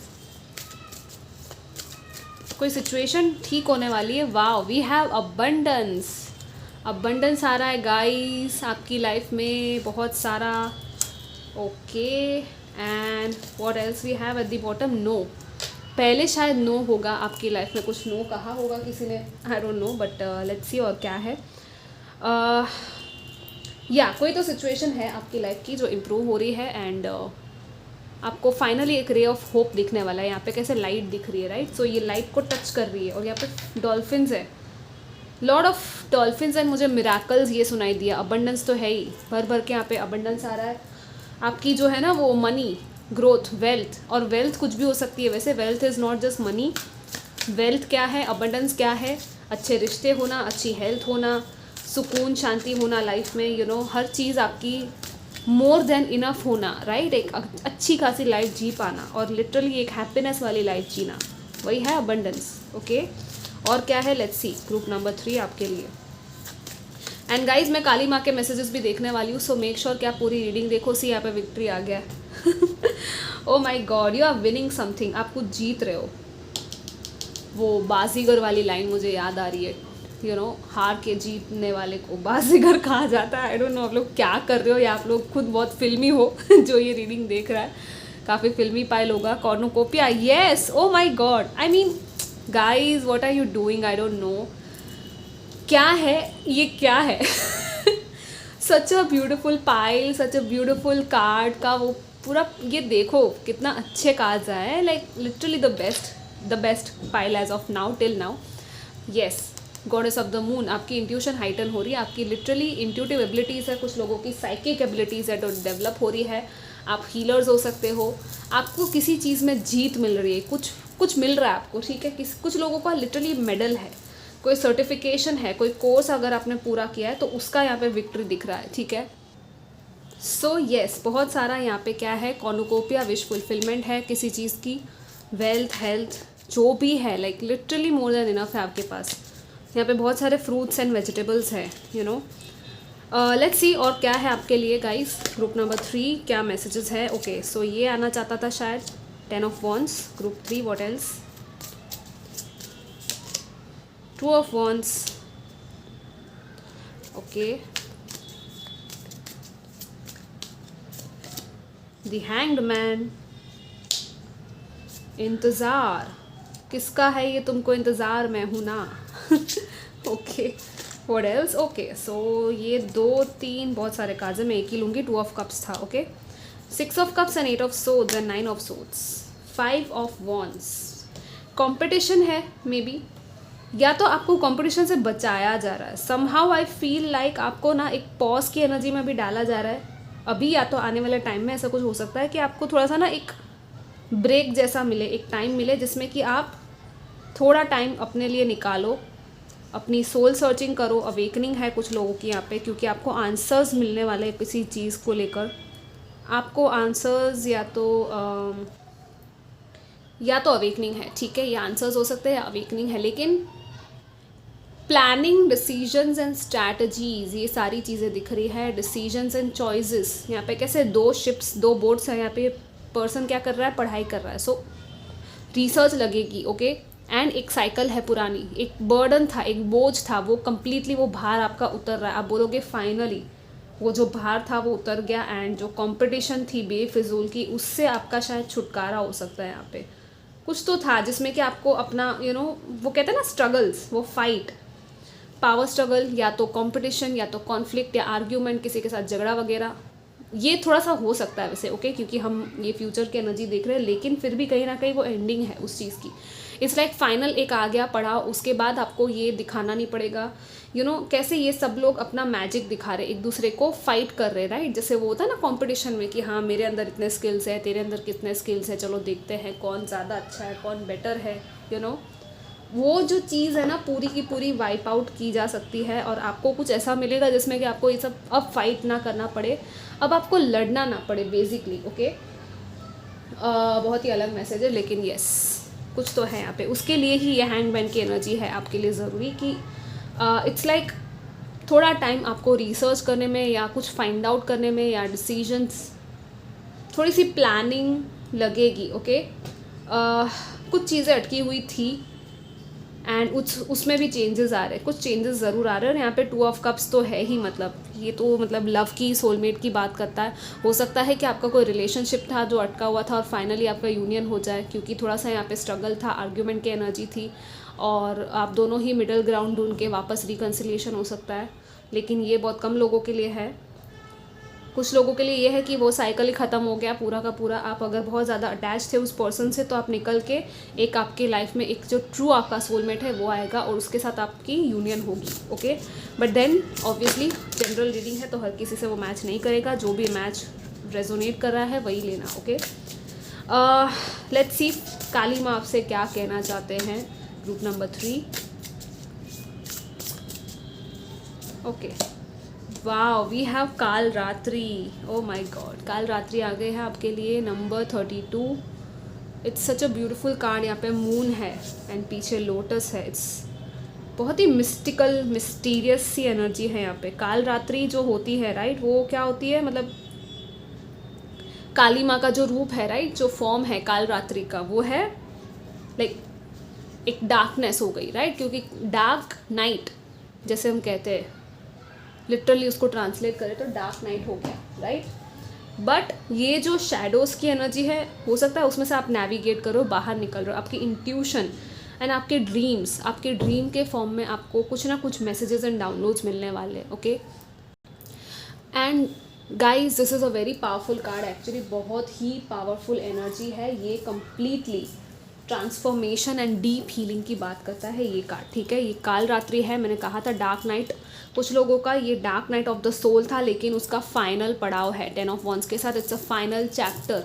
Speaker 1: कोई सिचुएशन ठीक होने वाली है। Wow, we have abundance. Abundance आ रहा है गाइस आपकी लाइफ में, बहुत सारा। Okay, and what else we have at the bottom? No. पहले शायद नो होगा आपकी लाइफ में, कुछ नो कहा होगा किसी ने, आई don't no, but let's see और क्या है। या कोई तो सिचुएशन है आपकी लाइफ की जो इम्प्रूव हो रही है, एंड आपको फाइनली एक रे ऑफ होप दिखने वाला है। यहाँ पे कैसे लाइट दिख रही है, राइट? सो ये लाइट को टच कर रही है, और यहाँ पे डॉल्फिन्स है, लॉर्ड ऑफ डॉल्फिन्स, एंड मुझे मिराकल्स ये सुनाई दिया। अबंडेंस तो है ही, भर भर के यहाँ पे अबंडेंस आ रहा है। आपकी जो है ना वो मनी, ग्रोथ, वेल्थ, और वेल्थ कुछ भी हो सकती है वैसे। Wealth is not just money. Wealth क्या है, अबंडेंस क्या है? अच्छे रिश्ते होना, अच्छी हेल्थ होना, सुकून शांति होना लाइफ में, हर चीज़ आपकी मोर देन इनफ होना, राइट? एक अच्छी खासी लाइफ जी पाना, और लिटरली एक हैप्पीनेस वाली लाइफ जीना, वही है अबंडेंस। ओके, और क्या है? लेट्स सी ग्रुप नंबर 3 आपके लिए। एंड गाइज, मैं काली माँ के मैसेजेस भी देखने वाली हूँ, सो मेक श्योर कि आप पूरी रीडिंग देखो। सी, यहाँ पे विक्ट्री आ गया oh my god, you are winning something. आप कुछ जीत रहे हो। वो बाजीगर वाली लाइन मुझे याद आ रही है, हार के जीतने वाले को बाजीगर कहा जाता है। आई डोंट नो आप लोग क्या कर रहे हो, या आप लोग खुद बहुत फिल्मी हो जो ये रीडिंग देख रहा है। काफ़ी फिल्मी पाइल होगा। Cornucopia, yes, oh my god, I mean guys, what are you doing? I don't know क्या है ये, क्या है such a beautiful pile, such a beautiful card का वो पूरा, ये देखो कितना अच्छे कार्ड्स आए हैं, like literally the best pile as of now, till now. Yes, goddess of the moon, आपकी इंट्यूशन हाइटन हो रही है, आपकी लिटरली इंट्यूटिव एबिलिटीज़ है, कुछ लोगों की साइकिक एबिलिटीज़ है जो डेवलप हो रही है। आप हीलर्स हो सकते हो, आपको किसी चीज़ में जीत मिल रही है, कुछ मिल रहा है आपको, ठीक है? कुछ लोगों का लिटरली मेडल है, कोई सर्टिफिकेशन है, कोई कोर्स अगर आपने पूरा किया है तो उसका यहाँ पे विक्ट्री दिख रहा है, ठीक है? सो येस, बहुत सारा यहाँ पे क्या है, कॉर्नुकोपिया, विश फुलफिलमेंट है किसी चीज़ की, वेल्थ, हेल्थ, जो भी है, like literally more than enough है आपके पास। यहाँ पे बहुत सारे फ्रूट्स एंड वेजिटेबल्स है, लेट्स सी और क्या है आपके लिए गाइस। ग्रुप नंबर 3 क्या मैसेजेस है? ओके, सो ये आना चाहता था शायद, 10 of wands. Group 3, what else? 2 of wands, okay, the hanged man. इंतज़ार किसका है ये? तुमको इंतज़ार में हूँ ना ओके, व्हाट एल्स? ओके, सो ये 2-3 बहुत सारे कार्ड्स हैं, मैं एक ही लूँगी। 2 ऑफ कप्स था, okay, 6 of cups and 8 of swords and 9 of swords, 5 of wands. Competition है मे बी, या तो आपको कंपटीशन से बचाया जा रहा है। समहाउ आई फील लाइक आपको ना एक पॉज की एनर्जी में भी डाला जा रहा है अभी, या तो आने वाले टाइम में ऐसा कुछ हो सकता है कि आपको थोड़ा सा ना एक ब्रेक जैसा मिले, एक टाइम मिले जिसमें कि आप थोड़ा टाइम अपने लिए निकालो, अपनी सोल सर्चिंग करो। अवेकनिंग है कुछ लोगों की यहाँ पे, क्योंकि आपको आंसर्स मिलने वाले हैं किसी चीज़ को लेकर। आपको आंसर्स या तो अवेकनिंग है, ठीक है, ये आंसर्स हो सकते हैं या अवेकनिंग है, लेकिन प्लानिंग, डिसीजंस एंड स्ट्रैटेजीज, ये सारी चीज़ें दिख रही है। डिसीजंस एंड चॉइसेस, यहाँ पे कैसे 2 शिप्स, 2 बोट्स है, यहाँ पे पर्सन क्या कर रहा है? पढ़ाई कर रहा है, सो रिसर्च लगेगी, ओके। एंड एक साइकिल है पुरानी, एक बर्डन था, एक बोझ था, वो कम्प्लीटली वो भार आपका उतर रहा है। आप बोलोगे फाइनली वो जो भार था वो उतर गया, एंड जो कंपटीशन थी बेफिजूल की, उससे आपका शायद छुटकारा हो सकता है। यहाँ पे कुछ तो था जिसमें कि आपको अपना वो कहते हैं ना स्ट्रगल्स, वो फाइट, पावर स्ट्रगल, या तो कंपटीशन, या तो कॉन्फ्लिक्ट, या आर्ग्यूमेंट, किसी के साथ झगड़ा वगैरह, ये थोड़ा सा हो सकता है वैसे, ओके, क्योंकि हम ये फ्यूचर की एनर्जी देख रहे हैं, लेकिन फिर भी कहीं ना कहीं वो एंडिंग है उस चीज़ की। इट्स लाइक फाइनल एक आ गया पढ़ा, उसके बाद आपको ये दिखाना नहीं पड़ेगा। कैसे ये सब लोग अपना मैजिक दिखा रहे, एक दूसरे को फाइट कर रहे, राइट? जैसे वो होता है ना कॉम्पिटिशन में कि हाँ मेरे अंदर इतने स्किल्स है, तेरे अंदर कितने स्किल्स है, चलो देखते हैं कौन ज़्यादा अच्छा है, कौन बेटर है, वो जो चीज़ है ना पूरी की पूरी वाइप आउट की जा सकती है और आपको कुछ ऐसा मिलेगा जिसमें कि आपको ये सब अब फाइट ना करना पड़े, अब आपको लड़ना ना पड़े बेसिकली। ओके, बहुत ही अलग मैसेज है लेकिन यस कुछ तो है यहाँ पे। उसके लिए ही ये हैंगमैन की एनर्जी है आपके लिए ज़रूरी कि इट्स लाइक थोड़ा टाइम आपको रिसर्च करने में या कुछ फाइंड आउट करने में या डिसीजंस, थोड़ी सी प्लानिंग लगेगी। ओके, कुछ चीज़ें अटकी हुई थी एंड उसमें भी चेंजेस आ रहे हैं, कुछ चेंजेस ज़रूर आ रहे हैं। और यहाँ पे 2 ऑफ कप्स तो है ही, मतलब ये तो मतलब लव की, सोलमेट की बात करता है। हो सकता है कि आपका कोई रिलेशनशिप था जो अटका हुआ था और फाइनली आपका यूनियन हो जाए, क्योंकि थोड़ा सा यहाँ पे स्ट्रगल था, आर्ग्यूमेंट की एनर्जी थी और आप दोनों ही मिडिल ग्राउंड ढूंढ के वापस रिकन्सिलिएशन हो सकता है। लेकिन ये बहुत कम लोगों के लिए है। कुछ लोगों के लिए ये है कि वो साइकिल ही ख़त्म हो गया पूरा का पूरा। आप अगर बहुत ज़्यादा अटैच थे उस पर्सन से तो आप निकल के एक आपके लाइफ में एक जो ट्रू आपका सोलमेट है वो आएगा और उसके साथ आपकी यूनियन होगी। Okay, but then obviously general reading है तो हर किसी से वो मैच नहीं करेगा, जो भी मैच रेजोनेट कर रहा है वही लेना। ओके, लेट्स सी काली माँ आपसे क्या कहना चाहते हैं। Group number 3। ओके, वाह, वी हैव काल रात्रि। ओ माय गॉड, काल रात्रि आ गए हैं आपके लिए, number 32। It's such a beautiful card. यहाँ पे मून है एंड पीछे लोटस है। इट्स बहुत ही मिस्टिकल, मिस्टीरियस सी एनर्जी है यहाँ पे। काल रात्रि जो होती है राइट, वो क्या होती है, मतलब काली माँ का जो रूप है राइट, जो फॉर्म है काल रात्रि का, वो है लाइक एक डार्कनेस हो गई राइट, क्योंकि डार्क नाइट जैसे हम कहते हैं, लिटरली उसको ट्रांसलेट करें तो डार्क नाइट हो गया राइट। बट ये जो शैडोज़ की एनर्जी है, हो सकता है उसमें से आप नेविगेट करो, बाहर निकल रहे हो। आपकी इंट्यूशन एंड आपके ड्रीम्स, आपके ड्रीम के फॉर्म में आपको कुछ ना कुछ मैसेजेस एंड डाउनलोड्स मिलने वाले। Okay, and guys this is a very powerful card actually, बहुत ही पावरफुल एनर्जी है ये। Completely transformation and deep healing की बात करता है ये कार्ड। ठीक है, ये काल रात्रि है, मैंने कहा था डार्क नाइट। कुछ लोगों का ये dark night of the soul था, लेकिन उसका फाइनल पड़ाव है 10 ऑफ वॉन्ड्स के साथ। इट्स अ फाइनल चैप्टर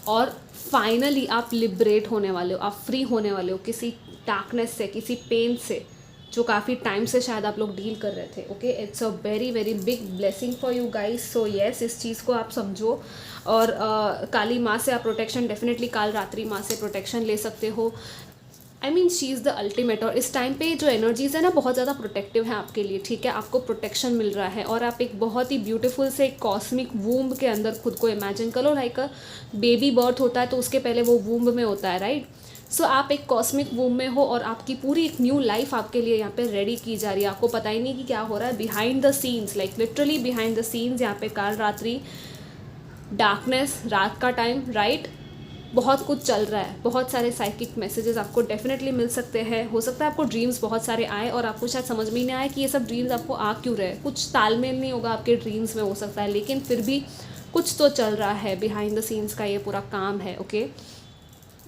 Speaker 1: और फाइनली आप लिबरेट होने वाले हो, आप फ्री होने वाले हो किसी डार्कनेस से, किसी पेन से जो काफ़ी टाइम से शायद आप लोग डील कर रहे थे। Okay, it's a very very big blessing for you guys. So yes, इस चीज़ को आप समझो और काली माँ से आप प्रोटेक्शन, डेफिनेटली काल रात्रि माँ से प्रोटेक्शन ले सकते हो। I mean she is the ultimate. और इस टाइम पे जो एनर्जीज़ है ना बहुत ज़्यादा प्रोटेक्टिव है आपके लिए। ठीक है, आपको प्रोटेक्शन मिल रहा है और आप एक बहुत ही ब्यूटीफुल से एक कॉस्मिक वूम्ब के अंदर खुद को इमेजिन करो। लाइक बेबी बर्थ होता है तो उसके पहले वो वूम्ब में होता है राइट। सो आप एक कॉस्मिक वूम में हो और आपकी पूरी एक न्यू लाइफ आपके लिए यहाँ पे रेडी की जा रही है। आपको पता ही नहीं कि क्या हो रहा है behind the scenes, like literally behind the scenes. यहाँ पे काल रात्रि, डार्कनेस, रात का टाइम राइट, बहुत कुछ चल रहा है। बहुत सारे साइकिक मैसेजेस आपको डेफिनेटली मिल सकते हैं। हो सकता है आपको ड्रीम्स बहुत सारे आए और आपको शायद समझ में ही नहीं आए कि ये सब ड्रीम्स आपको आ क्यों रहे। कुछ तालमेल नहीं होगा आपके ड्रीम्स में हो सकता है, लेकिन फिर भी कुछ तो चल रहा है बिहाइंड द सीन्स का, ये पूरा काम है। ओके,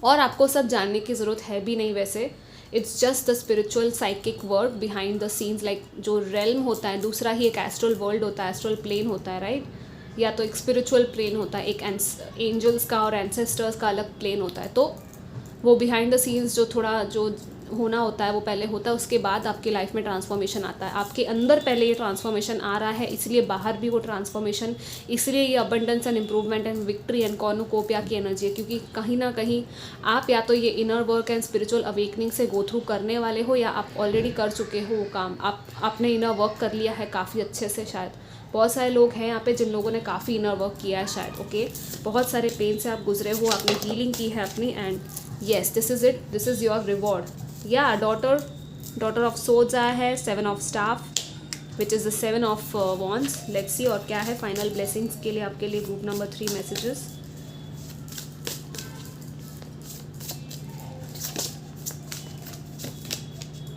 Speaker 1: और आपको सब जानने की ज़रूरत है भी नहीं वैसे। It's just the spiritual psychic word behind the scenes. Like जो रेल्म होता है, दूसरा ही एक एस्ट्रल वर्ल्ड होता है, एस्ट्रल प्लेन होता है राइट, या तो एक स्पिरिचुअल प्लेन होता है, एक एंजल्स का और एंसेस्टर्स का अलग प्लेन होता है। तो वो बिहाइंड द सीन्स जो थोड़ा जो होना होता है वो पहले होता है, उसके बाद आपकी लाइफ में ट्रांसफॉर्मेशन आता है। आपके अंदर पहले ये ट्रांसफॉर्मेशन आ रहा है, इसलिए बाहर भी वो ट्रांसफॉर्मेशन, इसलिए ये abundance and improvement and victory and cornucopia की एनर्जी है। क्योंकि कहीं ना कहीं आप या तो ये inner work and spiritual awakening से गो थ्रू करने वाले हो, या आप ऑलरेडी कर चुके हो वो काम। आपने इनर वर्क कर लिया है काफ़ी अच्छे से। शायद बहुत सारे लोग हैं यहाँ पे जिन लोगों ने काफ़ी इनर वर्क किया है शायद। ओके, बहुत सारे पेन से आप गुजरे हो, आपने हीलिंग की है अपनी, and yes this is it, this is your reward. Yeah daughter of swords आया है, 7 of staff which is the 7 of wands. Let's see और क्या है फाइनल ब्लेसिंग्स के लिए आपके लिए group number 3 messages.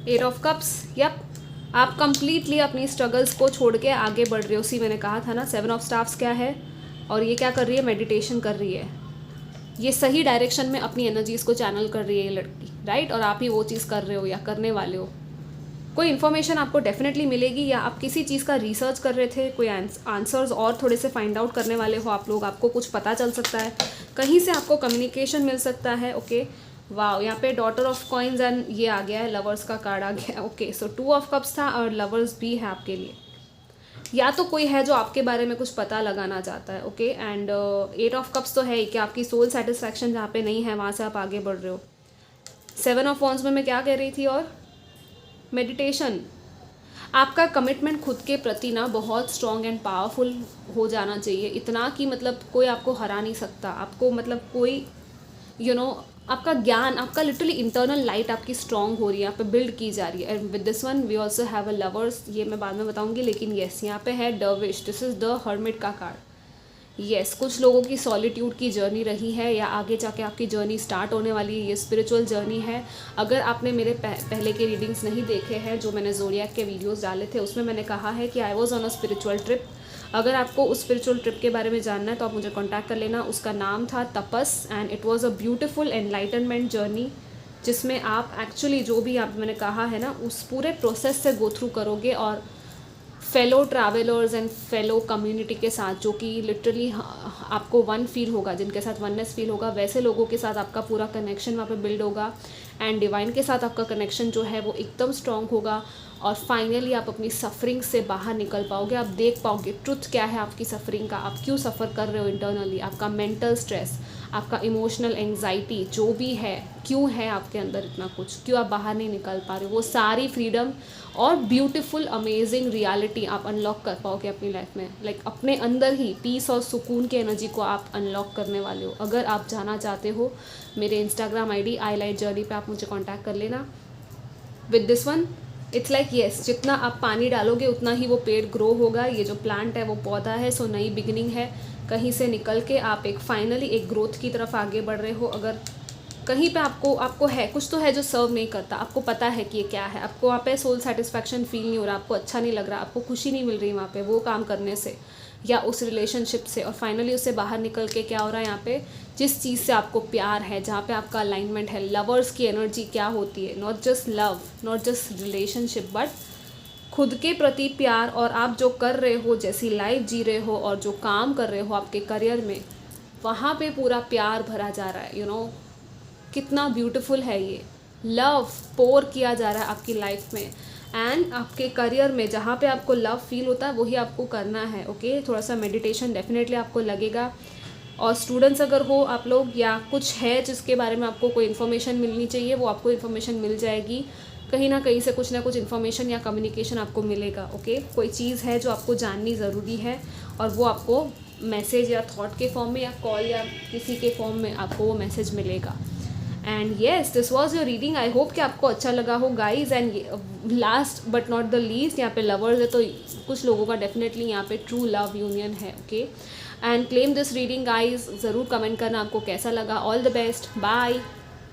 Speaker 1: Eight of cups, yup, आप कंप्लीटली अपनी स्ट्रगल्स को छोड़ के आगे बढ़ रहे हो। सी मैंने कहा था ना, 7 ऑफ स्टाफ्स क्या है, और ये क्या कर रही है, मेडिटेशन कर रही है। ये सही डायरेक्शन में अपनी एनर्जीज़ को चैनल कर रही है ये लड़की राइट, और आप ही वो चीज़ कर रहे हो या करने वाले हो। कोई इन्फॉर्मेशन आपको डेफिनेटली मिलेगी, या आप किसी चीज़ का रिसर्च कर रहे थे, कोई आंसर्स और थोड़े से फाइंड आउट करने वाले हो आप लोग, आपको कुछ पता चल सकता है, कहीं से आपको कम्युनिकेशन मिल सकता है। ओके, वाह, यहाँ पे डॉटर ऑफ कॉइन्स एंड ये आ गया है, लवर्स का कार्ड आ गया है। Okay, so two of cups था और लवर्स भी है आपके लिए। या तो कोई है जो आपके बारे में कुछ पता लगाना चाहता है। Okay, and eight of cups तो है ही कि आपकी सोल सेटिस्फैक्शन जहाँ पे नहीं है वहाँ से आप आगे बढ़ रहे हो। सेवन ऑफ वॉन्ड्स में मैं क्या कह रही थी, और मेडिटेशन। आपका कमिटमेंट खुद के प्रति ना बहुत स्ट्रॉन्ग एंड पावरफुल हो जाना चाहिए, इतना कि मतलब कोई आपको हरा नहीं सकता। आपको मतलब कोई आपका ज्ञान, आपका लिटरली इंटरनल लाइट आपकी स्ट्रॉन्ग हो रही है, यहाँ पे बिल्ड की जा रही है। And with this one we also have a lovers, ये मैं बाद में बताऊंगी, लेकिन येस यहाँ पे है डर्विश। दिस इज़ द हर्मिट का कार्ड। येस, कुछ लोगों की सॉलिट्यूड की जर्नी रही है या आगे जाके आपकी जर्नी स्टार्ट होने वाली है, ये स्पिरिचुअल जर्नी है। अगर आपने मेरे पहले के रीडिंग्स नहीं देखे हैं जो मैंने ज़ोडिएक के वीडियोस डाले थे, उसमें मैंने कहा है कि I was on a spiritual trip. अगर आपको उस स्पिरिचुअल ट्रिप के बारे में जानना है तो आप मुझे कॉन्टैक्ट कर लेना। उसका नाम था Tapas and it was a beautiful enlightenment journey, जिसमें आप एक्चुअली जो भी आप मैंने कहा है ना उस पूरे प्रोसेस से गो थ्रू करोगे, और fellow travellers and fellow community के साथ, जो कि लिटरली आपको वन फील होगा, जिनके साथ वननेस फील होगा, वैसे लोगों के साथ आपका पूरा कनेक्शन वहाँ पे बिल्ड होगा। एंड डिवाइन के साथ आपका कनेक्शन जो है वो एकदम स्ट्रॉन्ग होगा, और फाइनली आप अपनी सफरिंग से बाहर निकल पाओगे। आप देख पाओगे ट्रुथ क्या है आपकी सफरिंग का, आप क्यों सफ़र कर रहे हो इंटरनली, आपका मेंटल स्ट्रेस, आपका इमोशनल एंग्जाइटी जो भी है, क्यों है आपके अंदर इतना कुछ, क्यों आप बाहर नहीं निकल पा रहे हो, वो सारी फ्रीडम और ब्यूटीफुल अमेजिंग रियलिटी आप अनलॉक कर पाओगे अपनी लाइफ में। लाइक अपने अंदर ही पीस और सुकून की एनर्जी को आप अनलॉक करने वाले हो। अगर आप जाना चाहते हो, मेरे इंस्टाग्राम ID आई जर्नी पे आप मुझे कॉन्टैक्ट कर लेना। With this one it's like yes, जितना आप पानी डालोगे उतना ही वो पेड़ ग्रो होगा। ये जो प्लांट है वो पौधा है, सो नई बिगिनिंग है। कहीं से निकल के आप एक फाइनली एक ग्रोथ की तरफ आगे बढ़ रहे हो। अगर कहीं पे आपको है कुछ तो है जो सर्व नहीं करता, आपको पता है कि ये क्या है, आपको वहाँ पे सोल सेटिस्फैक्शन फील नहीं हो रहा, आपको अच्छा नहीं लग रहा, आपको खुशी नहीं मिल रही वहाँ पे वो काम करने से या उस रिलेशनशिप से, और फाइनली उससे बाहर निकल के क्या हो रहा है यहाँ पे, जिस चीज़ से आपको प्यार है, जहाँ पे आपका अलाइनमेंट है। लवर्स की एनर्जी क्या होती है, not just love, not just relationship, but खुद के प्रति प्यार। और आप जो कर रहे हो, जैसी लाइफ जी रहे हो और जो काम कर रहे हो आपके करियर में, वहाँ पे पूरा प्यार भरा जा रहा है। कितना ब्यूटीफुल है ये। लव पोर किया जा रहा है आपकी लाइफ में, एंड आपके करियर में जहाँ पे आपको लव फील होता है वही आपको करना है। ओके, थोड़ा सा मेडिटेशन डेफिनेटली आपको लगेगा। और स्टूडेंट्स अगर हो आप लोग, या कुछ है जिसके बारे में आपको कोई इन्फॉर्मेशन मिलनी चाहिए, वो आपको इन्फॉर्मेशन मिल जाएगी। कहीं ना कहीं से कुछ ना कुछ इन्फॉर्मेशन या कम्युनिकेशन आपको मिलेगा। ओके, कोई चीज़ है जो आपको जाननी ज़रूरी है, और वो आपको मैसेज या थॉट के फॉर्म में या कॉल या किसी के फॉर्म में आपको वो मैसेज मिलेगा। And yes, this was your reading. I hope कि आपको अच्छा लगा हो guys. And last but not the least, यहाँ पे लवर्स है तो कुछ लोगों का डेफिनेटली यहाँ पे ट्रू लव यूनियन है। Okay, and claim this reading guys. ज़रूर कमेंट करना आपको कैसा लगा। All the best, bye.